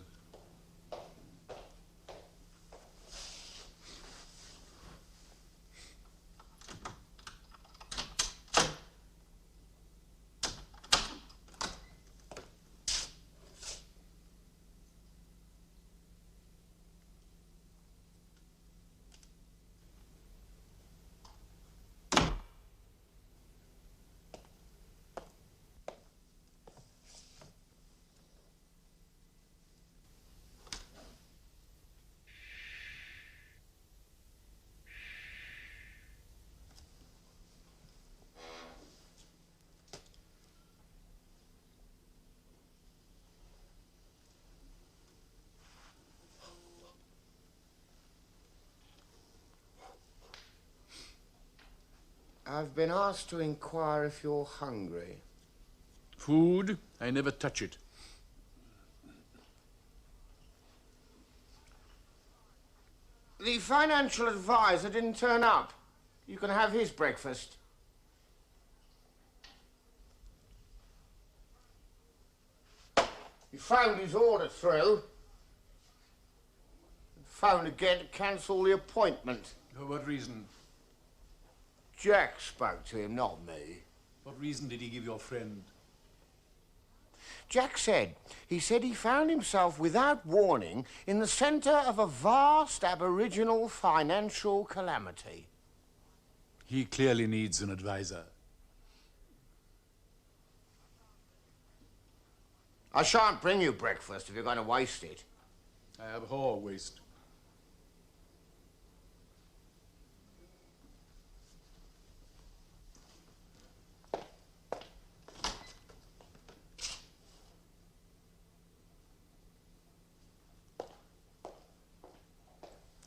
I've been asked to inquire if you're hungry. Food? I never touch it. The financial advisor didn't turn up. You can have his breakfast. He phoned his order through. Phoned again to cancel the appointment. For what reason? Jack spoke to him, not me. What reason did he give your friend? Jack said he found himself without warning in the centre of a vast aboriginal financial calamity. He clearly needs an advisor. I shan't bring you breakfast if you're going to waste it. I abhor waste.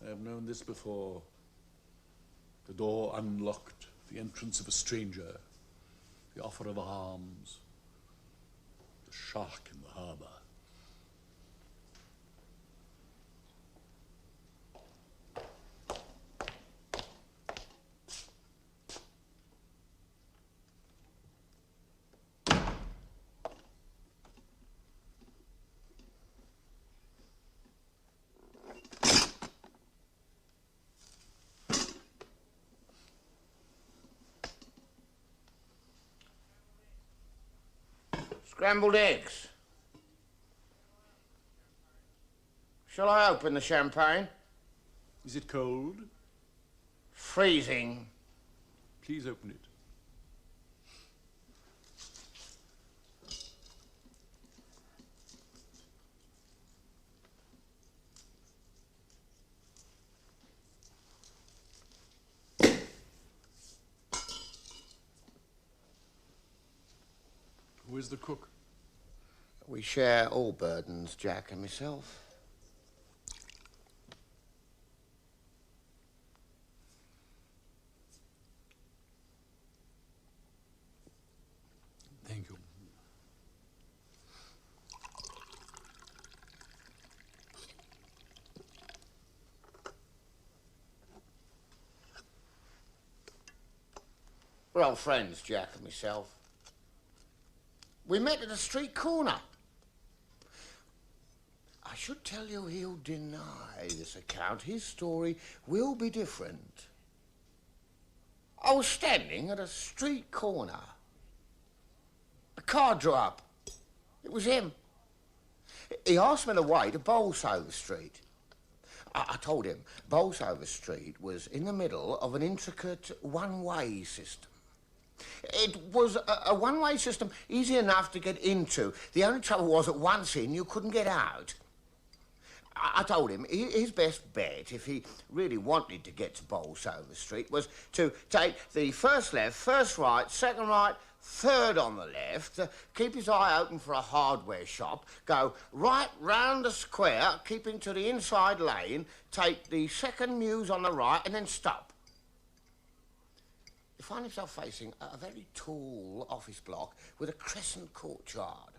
I have known this before. The door unlocked, the entrance of a stranger, the offer of arms, the shark in the harbour. Scrambled eggs. Shall I open the champagne? Is it cold? Freezing. Please open it. Who is the cook? We share all burdens, Jack and myself. Thank you. We're old friends, Jack and myself. We met at a street corner. I should tell you he'll deny this account. His story will be different. I was standing at a street corner. A car drew up. It was him. He asked me the way to Bolsover Street. I told him Bolsover Street was in the middle of an intricate one-way system. It was a one-way system easy enough to get into. The only trouble was that once in, you couldn't get out. I told him his best bet, if he really wanted to get to Bolsover Street, was to take the first left, first right, second right, third on the left, keep his eye open for a hardware shop, go right round the square, keeping to the inside lane, take the second mews on the right, and then stop. You find himself facing a very tall office block with a crescent courtyard.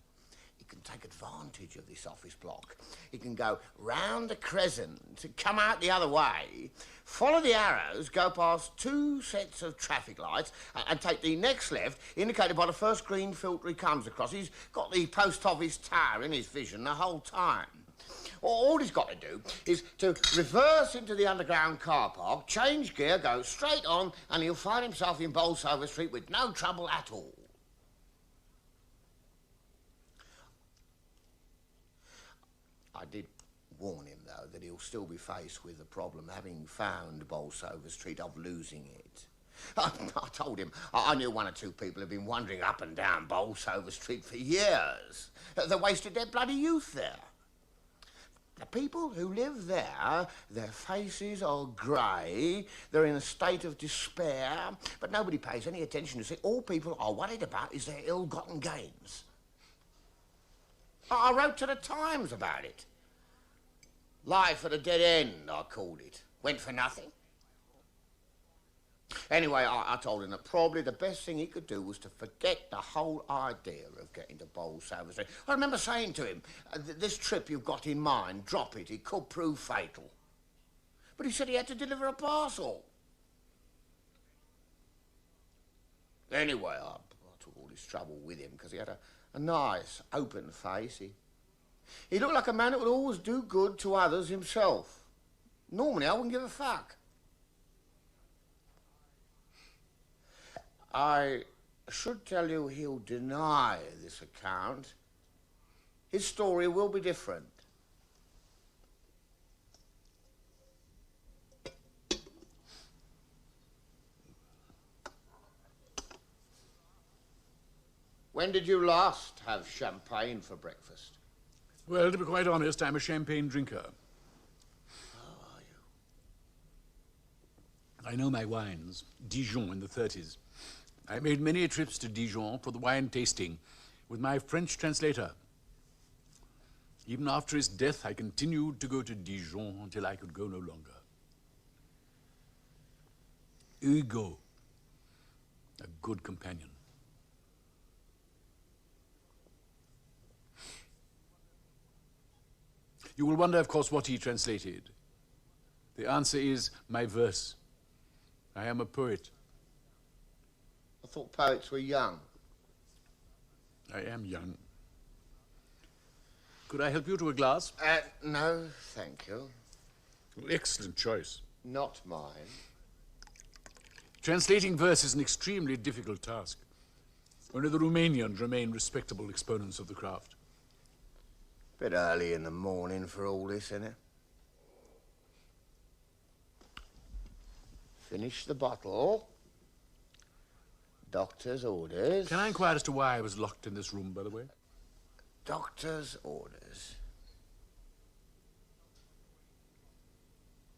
He can take advantage of this office block. He can go round the crescent, come out the other way, follow the arrows, go past two sets of traffic lights, and take the next left, indicated by the first green filter he comes across. He's got the post office tower in his vision the whole time. All he's got to do is to reverse into the underground car park, change gear, go straight on, and he'll find himself in Bolsover Street with no trouble at all. I did warn him, though, that he'll still be faced with the problem, having found Bolsover Street, of losing it. I told him I knew one or two people who've been wandering up and down Bolsover Street for years. They wasted their bloody youth there. The people who live there, their faces are grey, they're in a state of despair, but nobody pays any attention to it. All people are worried about is their ill-gotten gains. I wrote to the Times about it. Life at a dead end, I called it. Went for nothing. Anyway, I told him that probably the best thing he could do was to forget the whole idea of getting to Bolsover. I remember saying to him, this trip you've got in mind, drop it, it could prove fatal. But he said he had to deliver a parcel. Anyway, I took all this trouble with him because he had a nice, open face. He looked like a man that would always do good to others himself. Normally, I wouldn't give a fuck. I should tell you he'll deny this account. His story will be different. When did you last have champagne for breakfast? Well, to be quite honest, I'm a champagne drinker. How are you? I know my wines. Dijon in the 30s. I made many trips to Dijon for the wine tasting with my French translator. Even after his death, I continued to go to Dijon until I could go no longer. Hugo, a good companion. You will wonder, of course, what he translated. The answer is my verse. I am a poet. I thought poets were young. I am young. Could I help you to a glass? No, thank you. Well, excellent choice. Not mine. Translating verse is an extremely difficult task. Only the Romanians remain respectable exponents of the craft. Bit early in the morning for all this, isn't it? Finish the bottle. Doctor's orders. Can I inquire as to why I was locked in this room, by the way? Doctor's orders.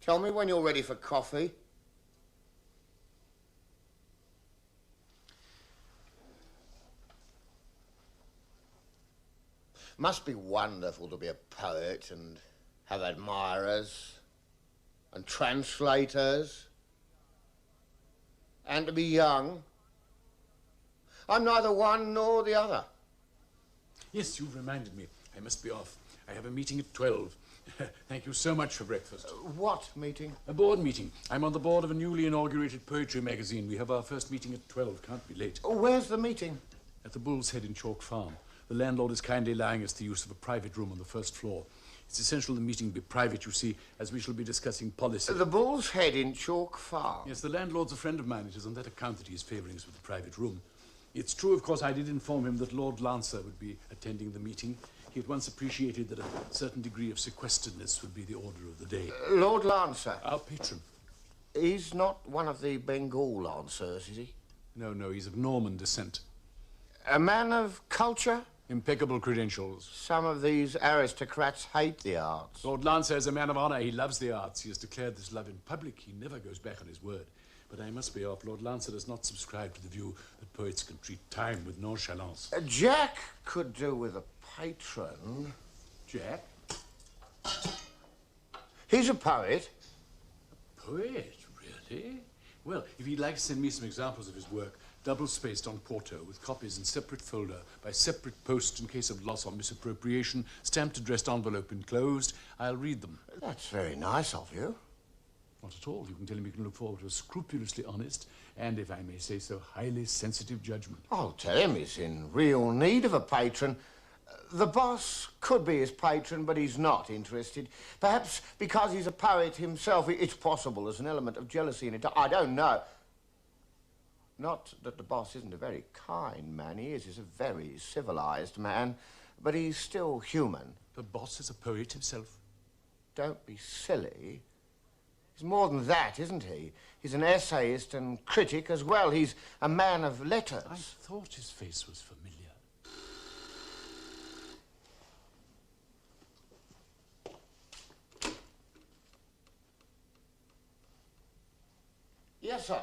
Tell me when you're ready for coffee. Must be wonderful to be a poet and have admirers and translators and to be young. I'm neither one nor the other. Yes, you've reminded me. I must be off. I have a meeting at 12. Thank you so much for breakfast. What meeting? A board meeting. I'm on the board of a newly inaugurated poetry magazine. We have our first meeting at 12. Can't be late. Where's the meeting? At the Bull's Head in Chalk Farm. The landlord is kindly allowing us the use of a private room on the first floor. It's essential the meeting be private, you see, as we shall be discussing policy. The Bull's Head in Chalk Farm? Yes, the landlord's a friend of mine. It is on that account that he is favouring us with a private room. It's true, of course, I did inform him that Lord Lancer would be attending the meeting. He at once appreciated that a certain degree of sequesteredness would be the order of the day. Lord Lancer? Our patron. He's not one of the Bengal Lancers, is he? No, he's of Norman descent. A man of culture? Impeccable credentials. Some of these aristocrats hate the arts. Lord Lancer is a man of honour. He loves the arts. He has declared this love in public. He never goes back on his word. But I must be off. Lord Lancer does not subscribe to the view that poets can treat time with nonchalance. Jack could do with a patron. Jack? He's a poet. A poet? Really? Well, if he'd like to send me some examples of his work, double-spaced on quarto, with copies in separate folder, by separate post in case of loss or misappropriation, stamped addressed envelope enclosed, I'll read them. That's very nice of you. Not at all. You can tell him you can look forward to a scrupulously honest and, if I may say so, highly sensitive judgment. I'll tell him he's in real need of a patron. The boss could be his patron, but he's not interested. Perhaps because he's a poet himself, it's possible there's an element of jealousy in it. I don't know. Not that the boss isn't a very kind man. He is. He's a very civilized man, but he's still human. The boss is a poet himself. Don't be silly. He's more than that, isn't he? He's an essayist and critic as well. He's a man of letters. I thought his face was familiar. Yes, sir.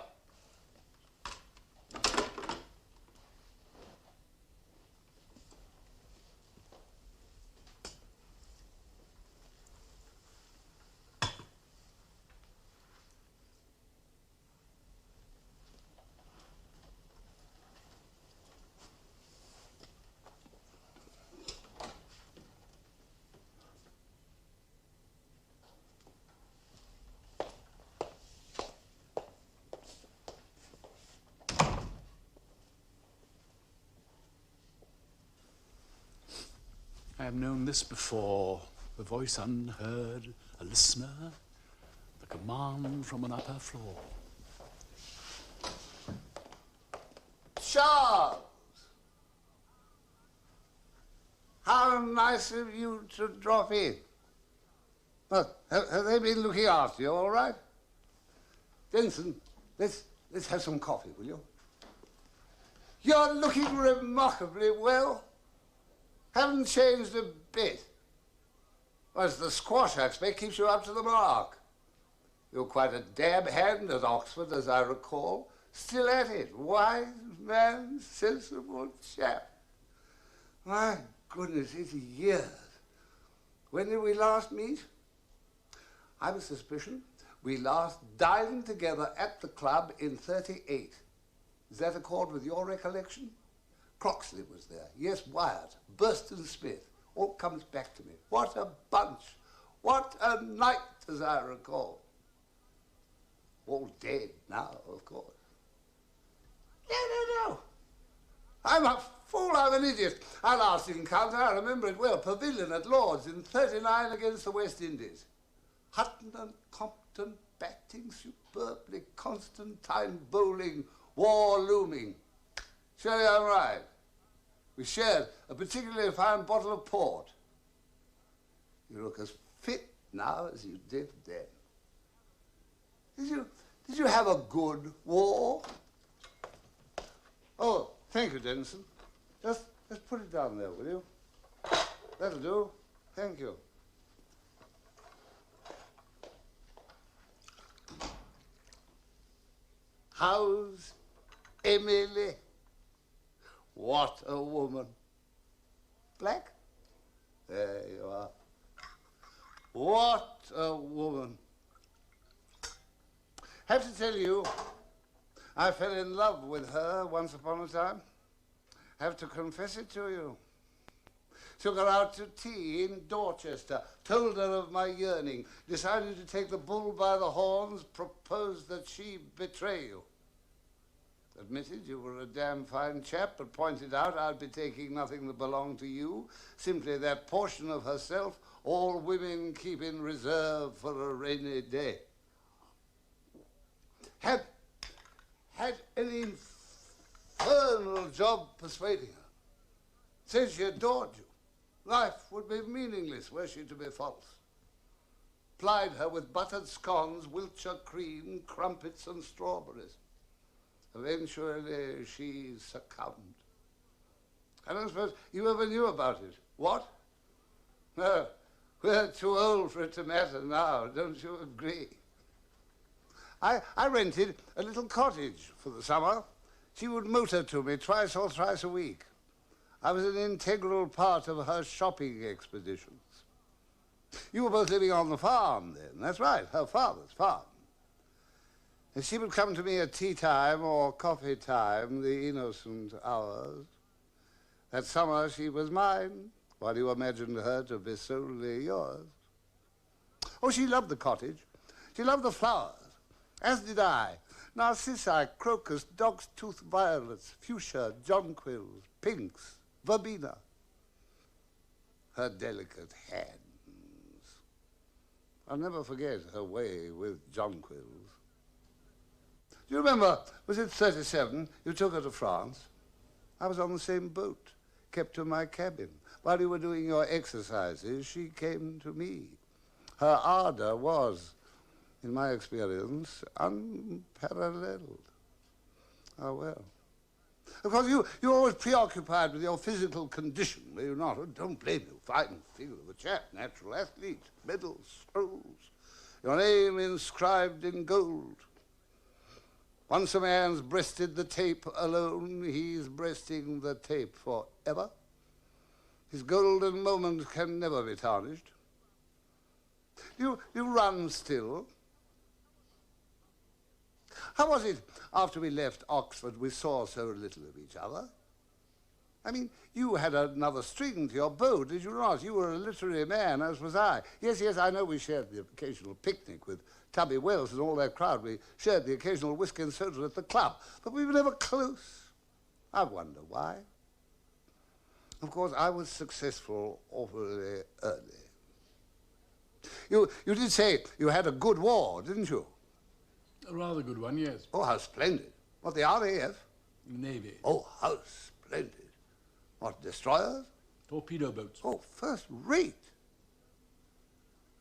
I have known this before. The voice unheard, a listener, the command from an upper floor. Charles! How nice of you to drop in. Well, have they been looking after you, all right? Denson, let's have some coffee, will you? You're looking remarkably well. Haven't changed a bit. Well, it's the squash, I expect, keeps you up to the mark. You're quite a dab hand at Oxford, as I recall. Still at it. Wise man, sensible chap. My goodness, it's years. When did we last meet? I have a suspicion we last dined together at the club in '38. Does that accord with your recollection? Croxley was there. Yes, Wyatt, Burston Smith. All comes back to me. What a bunch. What a night, as I recall. All dead now, of course. No. I'm a fool, I'm an idiot. Our last encounter, I remember it well, Pavilion at Lord's in '39 against the West Indies. Hutton and Compton batting superbly, Constantine bowling, war looming. Surely I'm right. We shared a particularly fine bottle of port. You look as fit now as you did then. Did you have a good war? Oh, thank you, Denison. Just put it down there, will you? That'll do. Thank you. How's Emily? What a woman. Black? There you are. What a woman. Have to tell you, I fell in love with her once upon a time. Have to confess it to you. Took her out to tea in Dorchester, told her of my yearning, decided to take the bull by the horns, proposed that she betray you. Admitted you were a damn fine chap, but pointed out I'd be taking nothing that belonged to you, simply that portion of herself all women keep in reserve for a rainy day. Had an infernal job persuading her. Said she adored you. Life would be meaningless were she to be false. Plied her with buttered scones, Wiltshire cream, crumpets and strawberries. Eventually, she succumbed. I don't suppose you ever knew about it. What? No, we're too old for it to matter now, don't you agree? I rented a little cottage for the summer. She would motor to me twice or thrice a week. I was an integral part of her shopping expeditions. You were both living on the farm then. That's right, her father's farm. And she would come to me at tea time or coffee time, the innocent hours. That summer she was mine, while you imagined her to be solely yours. Oh, she loved the cottage. She loved the flowers, as did I. Narcissi, crocus, dog's tooth violets, fuchsia, jonquils, pinks, verbena. Her delicate hands. I'll never forget her way with jonquils. Do you remember, was it '37, you took her to France? I was on the same boat, kept to my cabin. While you were doing your exercises, she came to me. Her ardor was, in my experience, unparalleled. Ah, well. Of course, you're always preoccupied with your physical condition, were you not? Oh, don't blame you. Fine figure of a chap, natural athlete, medals, scrolls. Your name inscribed in gold. Once a man's breasted the tape alone, he's breasting the tape forever. His golden moment can never be tarnished. You run still. How was it after we left Oxford we saw so little of each other? I mean, you had another string to your bow, did you not? You were a literary man, as was I. Yes, I know we shared the occasional picnic with Tubby Wells and all that crowd. We shared the occasional whiskey and soda at the club, but we were never close. I wonder why. Of course, I was successful awfully early. You did say you had a good war, didn't you? A rather good one, yes. Oh, how splendid. What, the RAF? Navy. Oh, how splendid. What, destroyers? Torpedo boats. Oh, first rate.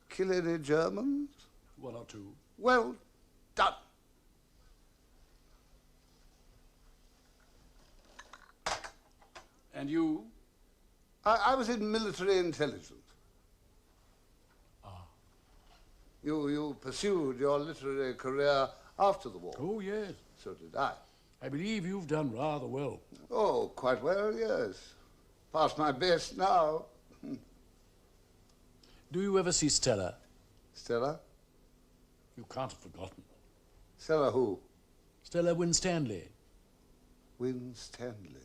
Kill any Germans? One or two. Well done. And you? I was in military intelligence. Ah. You pursued your literary career after the war. Oh, yes. So did I. I believe you've done rather well. Oh, quite well, yes. Past my best now. Do you ever see Stella? Stella? You can't have forgotten. Stella who? Stella Winstanley. Winstanley.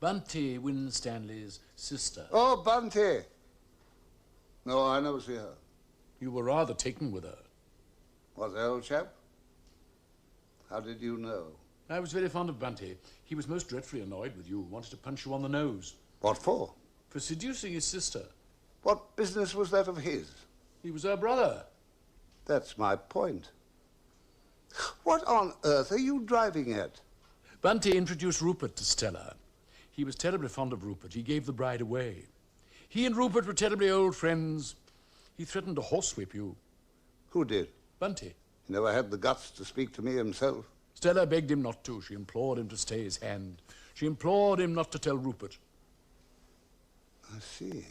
Bunty Winstanley's sister. Oh, Bunty. No, I never see her. You were rather taken with her. Was the old chap? How did you know? I was very fond of Bunty. He was most dreadfully annoyed with you, wanted to punch you on the nose. What for? For seducing his sister. What business was that of his? He was her brother. That's my point. What on earth are you driving at? Bunty introduced Rupert to Stella. He was terribly fond of Rupert. He gave the bride away. He and Rupert were terribly old friends. He threatened to horsewhip you. Who did? Bunty. He never had the guts to speak to me himself. Stella begged him not to. She implored him to stay his hand. She implored him not to tell Rupert. I see.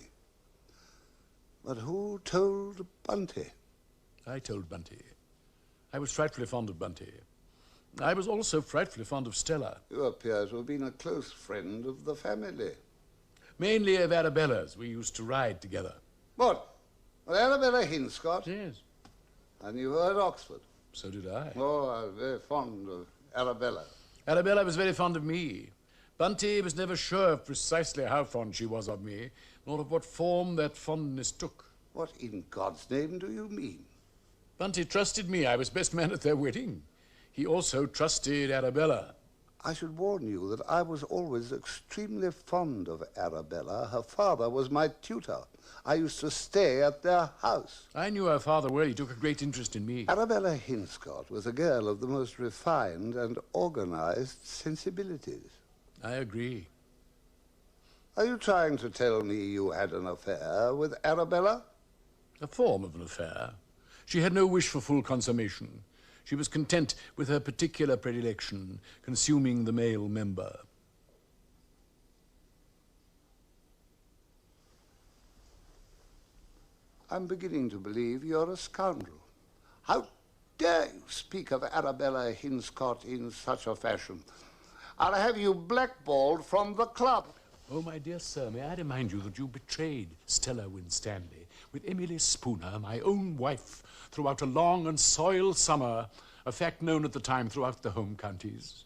But who told Bunty? I told Bunty. I was frightfully fond of Bunty. I was also frightfully fond of Stella. You appear to have been a close friend of the family. Mainly of Arabella's. We used to ride together. What? Well, Arabella Hinscott? Yes. I knew her at Oxford. So did I. Oh, I was very fond of Arabella. Arabella was very fond of me. Bunty was never sure of precisely how fond she was of me, nor of what form that fondness took. What in God's name do you mean? Bunty trusted me. I was best man at their wedding. He also trusted Arabella. I should warn you that I was always extremely fond of Arabella. Her father was my tutor. I used to stay at their house. I knew her father well. He took a great interest in me. Arabella Hinscott was a girl of the most refined and organized sensibilities. I agree. Are you trying to tell me you had an affair with Arabella? A form of an affair. She had no wish for full consummation. She was content with her particular predilection, consuming the male member. I'm beginning to believe you're a scoundrel. How dare you speak of Arabella Hinscott in such a fashion? I'll have you blackballed from the club. Oh, my dear sir, may I remind you that you betrayed Stella Winstanley with Emily Spooner, my own wife, throughout a long and soiled summer, a fact known at the time throughout the home counties.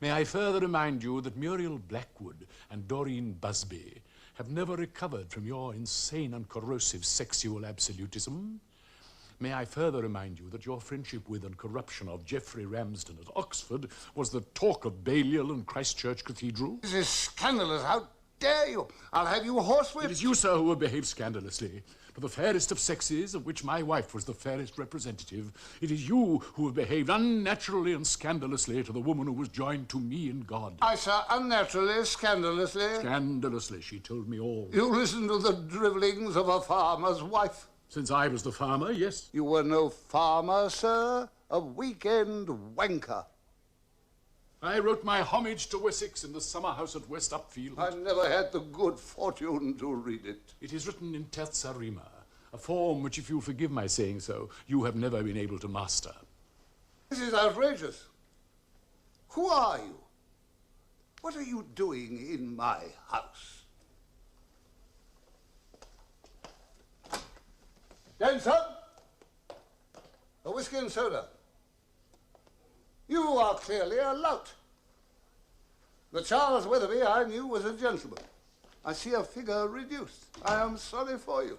May I further remind you that Muriel Blackwood and Doreen Busby have never recovered from your insane and corrosive sexual absolutism. May I further remind you that your friendship with and corruption of Geoffrey Ramsden at Oxford was the talk of Balliol and Christchurch Cathedral? This is scandalous. How dare you? I'll have you horsewhipped. It is you, sir, who have behaved scandalously. To the fairest of sexes, of which my wife was the fairest representative, it is you who have behaved unnaturally and scandalously to the woman who was joined to me in God. I, sir, unnaturally, scandalously. Scandalously, she told me all. You listened to the dribblings of a farmer's wife. Since I was the farmer, yes. You were no farmer, sir. A weekend wanker. I wrote my homage to Wessex in the summer house at West Upfield. I never had the good fortune to read it. It is written in terza rima, a form which, if you'll forgive my saying so, you have never been able to master. This is outrageous. Who are you? What are you doing in my house? Dancer! A whiskey and soda. You are clearly a lout. The Charles Weatherby I knew was a gentleman. I see a figure reduced. I am sorry for you.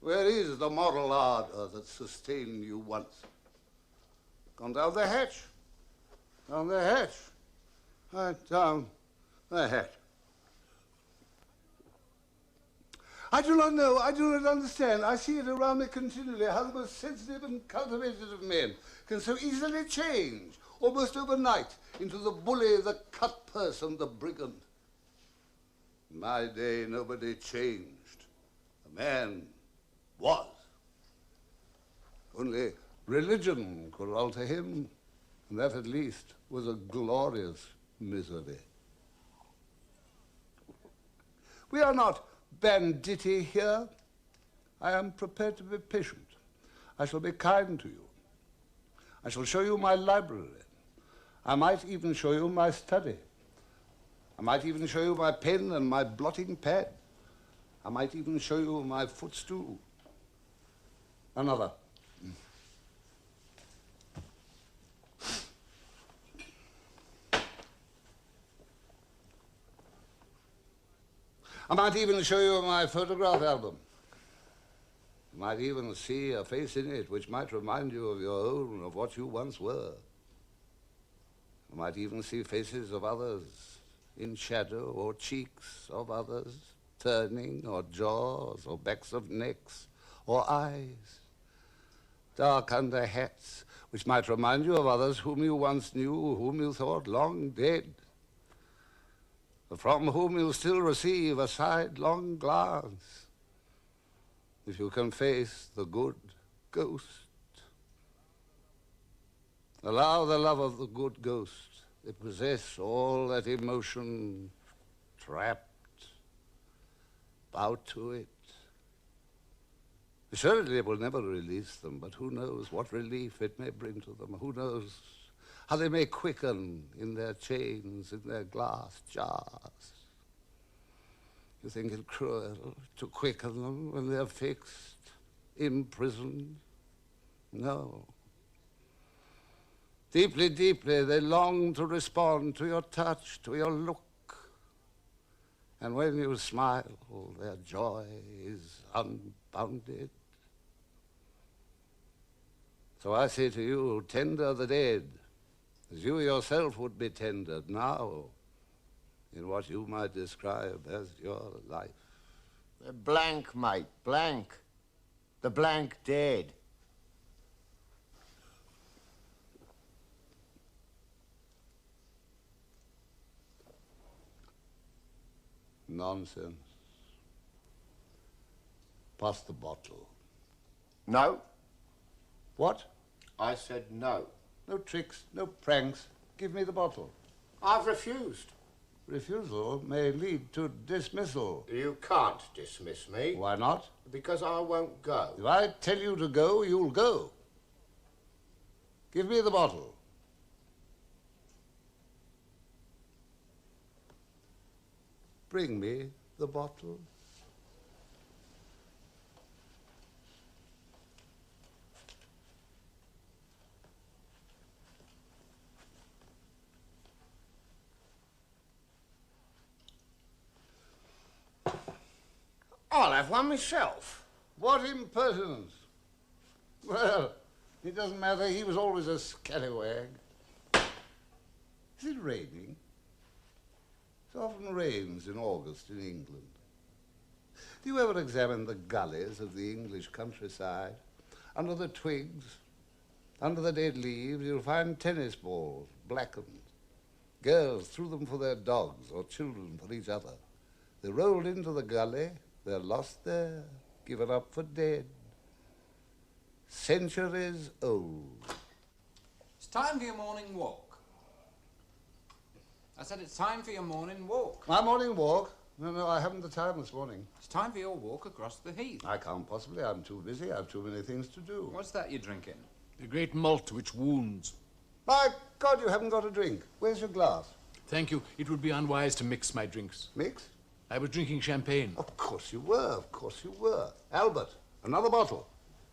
Where is the moral ardor that sustained you once? Gone down the hatch. Down the hatch. Right down the hatch. I do not know. I do not understand. I see it around me continually, how the most sensitive and cultivated of men can so easily change, almost overnight, into the bully, the cut-purse, and the brigand. In my day, nobody changed. A man was. Only religion could alter him, and that at least was a glorious misery. We are not banditti here. I am prepared to be patient. I shall be kind to you. I shall show you my library. I might even show you my study. I might even show you my pen and my blotting pad. I might even show you my footstool. Another. I might even show you my photograph album. You might even see a face in it which might remind you of your own, of what you once were. You might even see faces of others in shadow, or cheeks of others turning, or jaws, or backs of necks, or eyes, dark under hats, which might remind you of others whom you once knew, whom you thought long dead, from whom you still receive a sidelong glance. If you can face the good ghost, allow the love of the good ghost that possess all that emotion trapped, bow to it. Surely it will never release them, but who knows what relief it may bring to them? Who knows how they may quicken in their chains, in their glass jars? You think it cruel to quicken them when they're fixed, imprisoned? No. Deeply, deeply, they long to respond to your touch, to your look. And when you smile, their joy is unbounded. So I say to you, tender the dead, as you yourself would be tendered now in what you might describe as your life. The blank, mate, blank. The blank dead. Nonsense. Pass the bottle. No. What? I said no. No tricks, no pranks. Give me the bottle. I've refused. Refusal may lead to dismissal. You can't dismiss me. Why not? Because I won't go. If I tell you to go, you'll go. Give me the bottle. Bring me the bottle. I'll have one myself. What impertinence. Well, it doesn't matter. He was always a scallywag. Is it raining? It often rains in August in England. Do you ever examine the gullies of the English countryside? Under the twigs, under the dead leaves, you'll find tennis balls, blackened. Girls threw them for their dogs or children for each other. They rolled into the gully. They're lost there, given up for dead. Centuries old. It's time for your morning walk. I said it's time for your morning walk. My morning walk? No, I haven't the time this morning. It's time for your walk across the heath. I can't possibly. I'm too busy. I have too many things to do. What's that you're drinking? The great malt which wounds. My God, you haven't got a drink. Where's your glass? Thank you. It would be unwise to mix my drinks. Mix? I was drinking champagne. Of course you were. Of course you were. Albert, another bottle.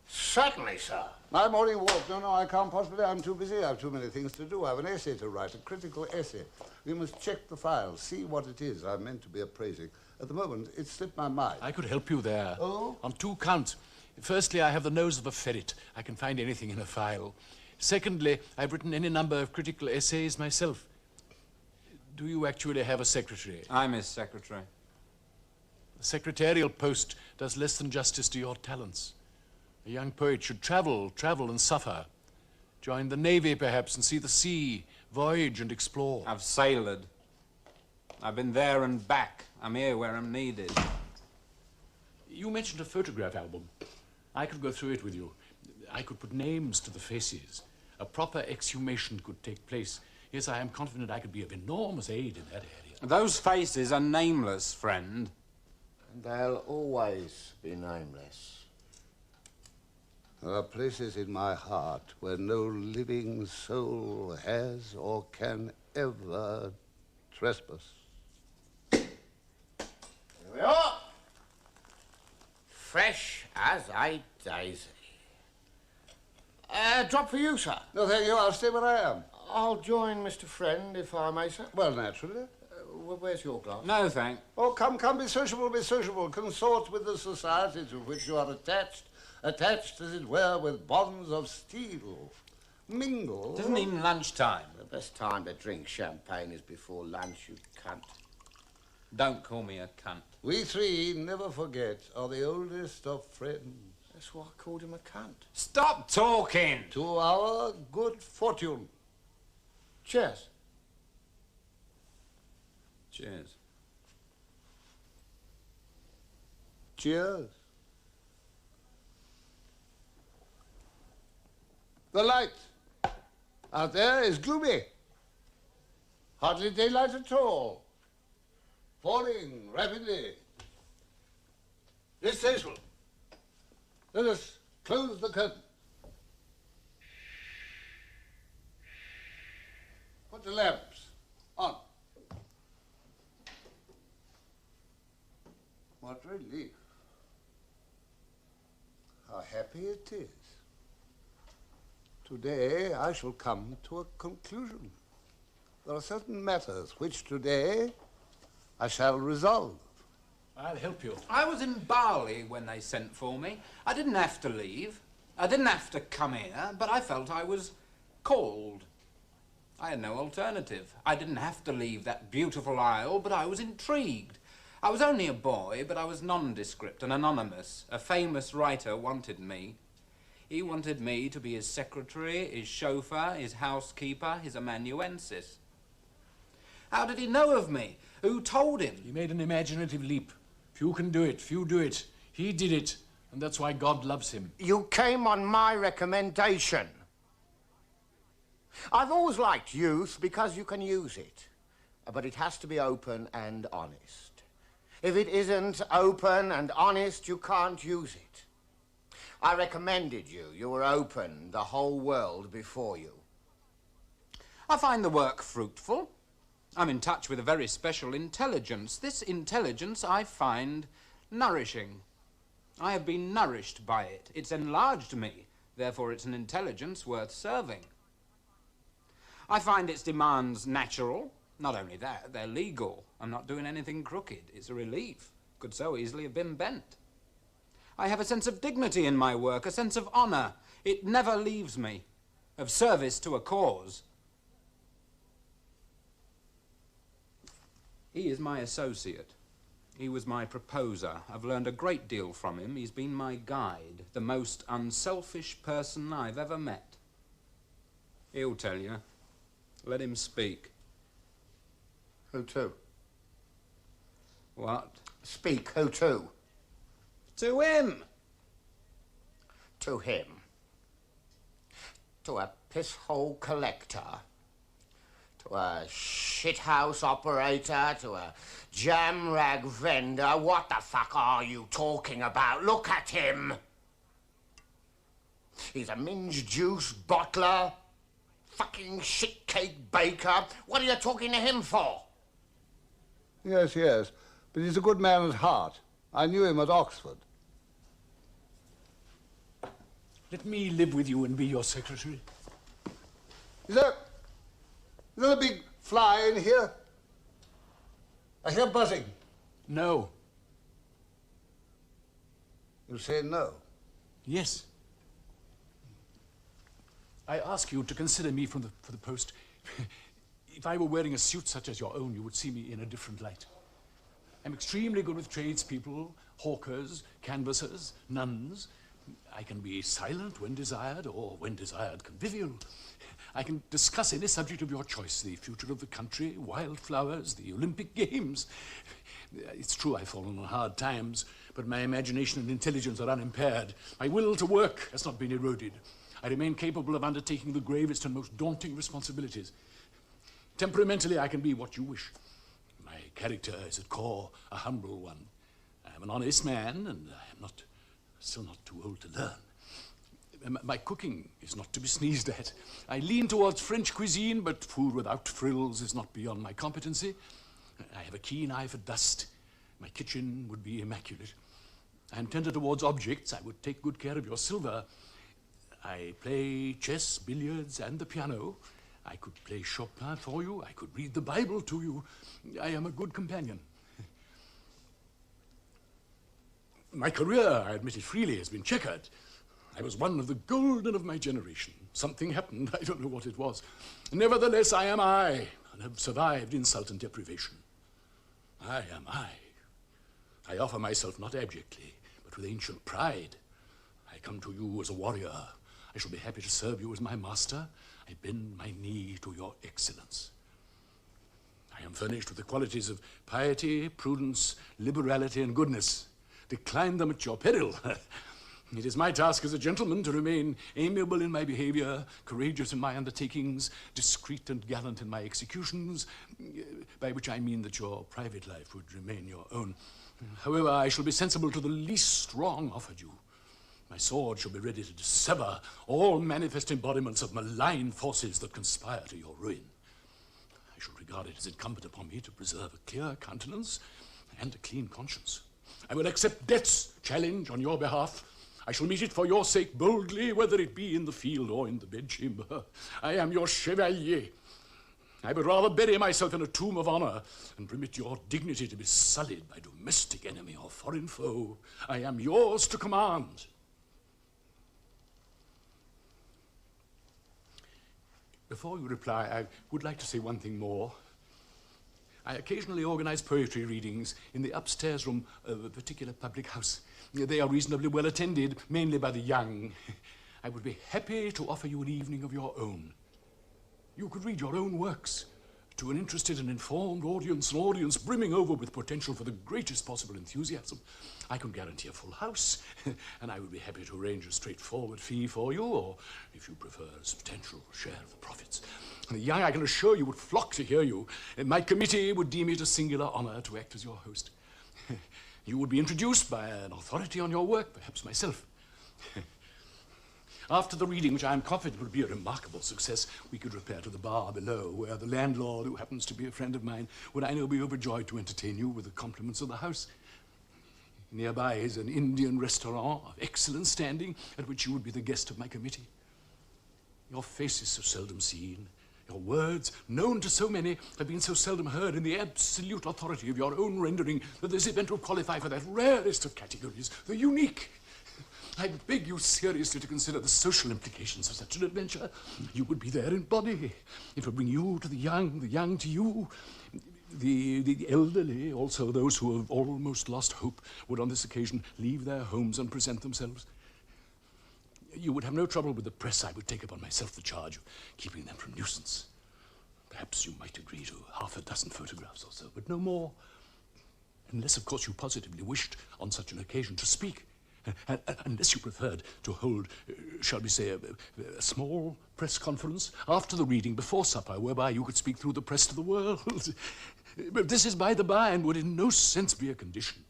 Certainly, sir. My morning walk. No, I can't possibly. I'm too busy. I have too many things to do. I have an essay to write, a critical essay. We must check the files, see what it is I'm meant to be appraising. At the moment, it slipped my mind. I could help you there. Oh? On 2 counts. Firstly, I have the nose of a ferret. I can find anything in a file. Secondly, I've written any number of critical essays myself. Do you actually have a secretary? I'm his secretary. The secretarial post does less than justice to your talents. A young poet should travel and suffer. Join the navy, perhaps, and see the sea, voyage and explore. I've sailed. I've been there and back. I'm here where I'm needed. You mentioned a photograph album. I could go through it with you. I could put names to the faces. A proper exhumation could take place. Yes, I am confident I could be of enormous aid in that area. Those faces are nameless, friend. And they'll always be nameless. There are places in my heart where no living soul has or can ever trespass. Here we are. Fresh as a daisy. Drop for you, sir. No, thank you. I'll stay where I am. I'll join Mr. Friend, if I may, sir. Well, naturally. Where's your glass? No, thank. Oh, come, be sociable, be sociable. Consort with the society to which you are attached, as it were, with bonds of steel. Mingle. It isn't even lunchtime. The best time to drink champagne is before lunch, you cunt. Don't call me a cunt. We three, never forget, are the oldest of friends. That's why I called him a cunt. Stop talking! To our good fortune. Cheers. Cheers. Cheers. The light out there is gloomy. Hardly daylight at all. Falling rapidly. Distasteful. Let us close the curtain. Put the lamps on. What relief. How happy it is. Today I shall come to a conclusion. There are certain matters which today I shall resolve. I'll help you. I was in Bali when they sent for me. I didn't have to leave. I didn't have to come here, but I felt I was called. I had no alternative. I didn't have to leave that beautiful isle, but I was intrigued. I was only a boy, but I was nondescript and anonymous. A famous writer wanted me. He wanted me to be his secretary, his chauffeur, his housekeeper, his amanuensis. How did he know of me? Who told him? He made an imaginative leap. Few can do it, few do it. He did it, and that's why God loves him. You came on my recommendation. I've always liked youth because you can use it. But it has to be open and honest. If it isn't open and honest, you can't use it. I recommended you. You were open, the whole world before you. I find the work fruitful. I'm in touch with a very special intelligence. This intelligence I find nourishing. I have been nourished by it. It's enlarged me. Therefore, it's an intelligence worth serving. I find its demands natural. Not only that, they're legal. I'm not doing anything crooked. It's a relief. Could so easily have been bent. I have a sense of dignity in my work, a sense of honor. It never leaves me. Of service to a cause. He is my associate. He was my proposer. I've learned a great deal from him. He's been my guide, the most unselfish person I've ever met. He'll tell you. Let him speak. Who to? What? Speak, who to? To him! To him. To a piss-hole collector. To a shithouse operator. To a jam-rag vendor. What the fuck are you talking about? Look at him! He's a minge juice bottler. Fucking shit-cake baker. What are you talking to him for? Yes, yes. But he's a good man at heart. I knew him at Oxford. Let me live with you and be your secretary. Is there a big fly in here? I hear buzzing. No. You say no? Yes. I ask you to consider me for the post. If I were wearing a suit such as your own, you would see me in a different light. I'm extremely good with tradespeople, hawkers, canvassers, nuns. I can be silent when desired, or when desired, convivial. I can discuss any subject of your choice, the future of the country, wildflowers, the Olympic Games. It's true I've fallen on hard times, but my imagination and intelligence are unimpaired. My will to work has not been eroded. I remain capable of undertaking the gravest and most daunting responsibilities. Temperamentally, I can be what you wish. My character is at core a humble one. I am an honest man, and I am still not too old to learn. My cooking is not to be sneezed at. I lean towards French cuisine, but food without frills is not beyond my competency. I have a keen eye for dust. My kitchen would be immaculate. I am tender towards objects. I would take good care of your silver. I play chess, billiards, and the piano. I could play Chopin for you. I could read the Bible to you. I am a good companion. My career, I admit it freely, has been checkered. I was one of the golden of my generation. Something happened, I don't know what it was. Nevertheless, I am I, and have survived insult and deprivation. I am I. I offer myself not abjectly, but with ancient pride. I come to you as a warrior. I shall be happy to serve you as my master. I bend my knee to your excellence. I am furnished with the qualities of piety, prudence, liberality, and goodness. Decline them at your peril. It is my task as a gentleman to remain amiable in my behavior, courageous in my undertakings, discreet and gallant in my executions, by which I mean that your private life would remain your own. However, I shall be sensible to the least wrong offered you. My sword shall be ready to dissever all manifest embodiments of malign forces that conspire to your ruin. I shall regard it as incumbent upon me to preserve a clear countenance and a clean conscience. I will accept death's challenge on your behalf. I shall meet it for your sake boldly, whether it be in the field or in the bedchamber. I am your chevalier. I would rather bury myself in a tomb of honor and permit your dignity to be sullied by domestic enemy or foreign foe. I am yours to command. Before you reply, I would like to say one thing more. I occasionally organize poetry readings in the upstairs room of a particular public house. They are reasonably well attended, mainly by the young. I would be happy to offer you an evening of your own. You could read your own works to an interested and informed audience, an audience brimming over with potential for the greatest possible enthusiasm. I can guarantee a full house, and I would be happy to arrange a straightforward fee for you, or, if you prefer, a substantial share of the profits. And the young, I can assure you, would flock to hear you. And my committee would deem it a singular honor to act as your host. You would be introduced by an authority on your work, perhaps myself. After the reading, which I am confident would be a remarkable success, we could repair to the bar below, where the landlord, who happens to be a friend of mine, would, I know, be overjoyed to entertain you with the compliments of the house. Nearby is an Indian restaurant of excellent standing, at which you would be the guest of my committee. Your face is so seldom seen. Your words, known to so many, have been so seldom heard in the absolute authority of your own rendering that this event will qualify for that rarest of categories, the unique. I beg you seriously to consider the social implications of such an adventure. You would be there in body. It would bring you to the young to you. The elderly, also those who have almost lost hope, would on this occasion leave their homes and present themselves. You would have no trouble with the press. I would take upon myself the charge of keeping them from nuisance. Perhaps you might agree to half a dozen photographs or so, but no more. Unless, of course, you positively wished on such an occasion to speak. Unless you preferred to hold, shall we say, a small press conference after the reading before supper, whereby you could speak through the press to the world. But this is by the by and would in no sense be a condition.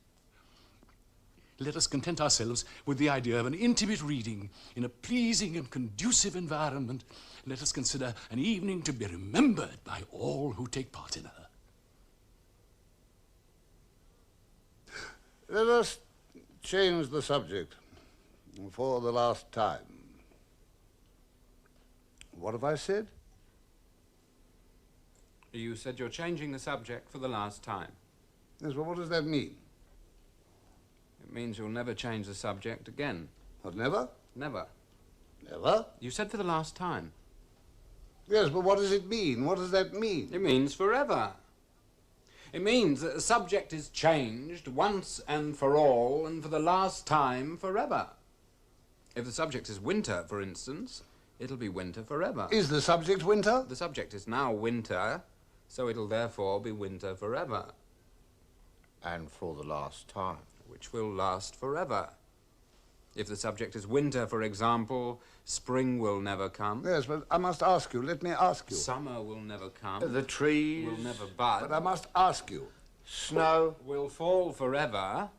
Let us content ourselves with the idea of an intimate reading in a pleasing and conducive environment. Let us consider an evening to be remembered by all who take part in her. Let us change the subject for the last time. What have I said? You said you're changing the subject for the last time. Yes, well, what does that mean? It means you'll never change the subject again. What, never? Never. Never? You said for the last time. Yes, but what does it mean? What does that mean? It means forever. It means that the subject is changed once and for all and for the last time forever. If the subject is winter, for instance, it'll be winter forever. Is the subject winter? The subject is now winter, so it'll therefore be winter forever. And for the last time. Which will last forever. If the subject is winter, for example, spring will never come. Yes, but I must ask you. Let me ask you. Summer will never come. The trees will never bud. But I must ask you. Snow will fall forever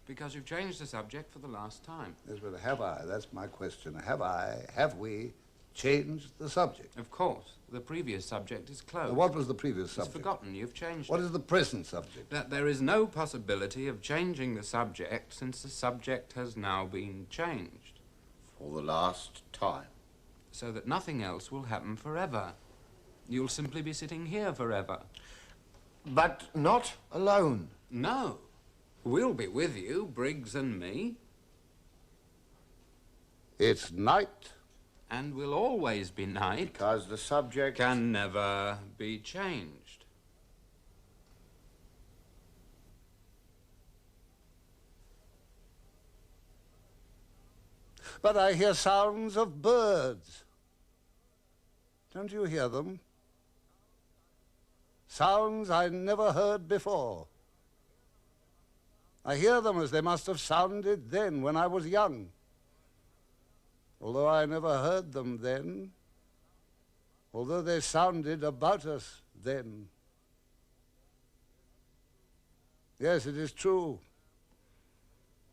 because you've changed the subject for the last time. Yes, but have I? That's my question. Have we changed the subject? Of course. The previous subject is closed. What was the previous subject? It's forgotten. You've changed What it. is the present subject? That there is no possibility of changing the subject since the subject has now been changed. for the last time. So that nothing else will happen forever. You'll simply be sitting here forever. But not alone. No. We'll be with you, Briggs and me. It's night. And will always be night. Because the subject Can never be changed. But I hear sounds of birds. Don't you hear them? Sounds I never heard before. I hear them as they must have sounded then when I was young. Although I never heard them then, although they sounded about us then. Yes, it is true.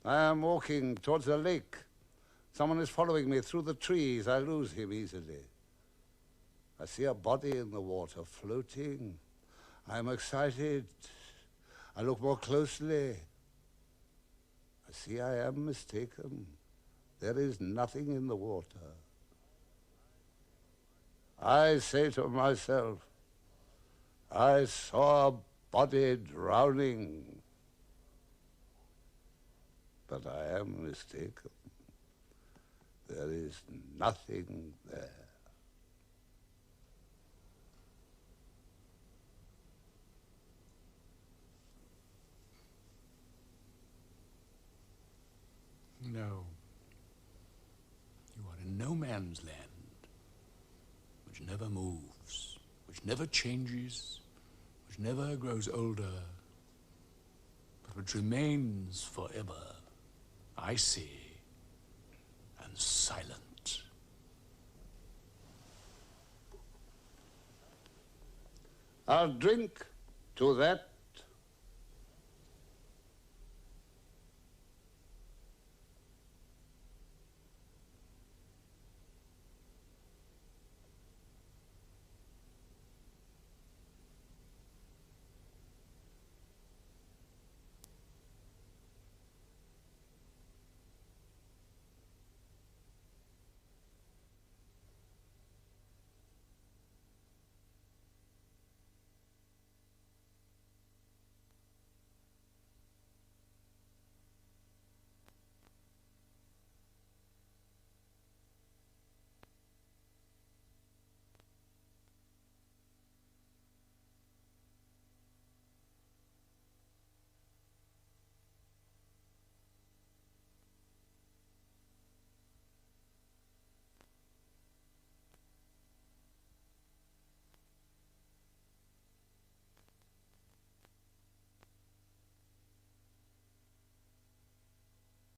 I am walking towards a lake. Someone is following me through the trees. I lose him easily. I see a body in the water floating. I am excited. I look more closely. I see I am mistaken. There is nothing in the water. I say to myself, I saw a body drowning. But I am mistaken. There is nothing there. No. You are in no man's land, which never moves, which never changes, which never grows older, but which remains forever, icy and silent. I'll drink to that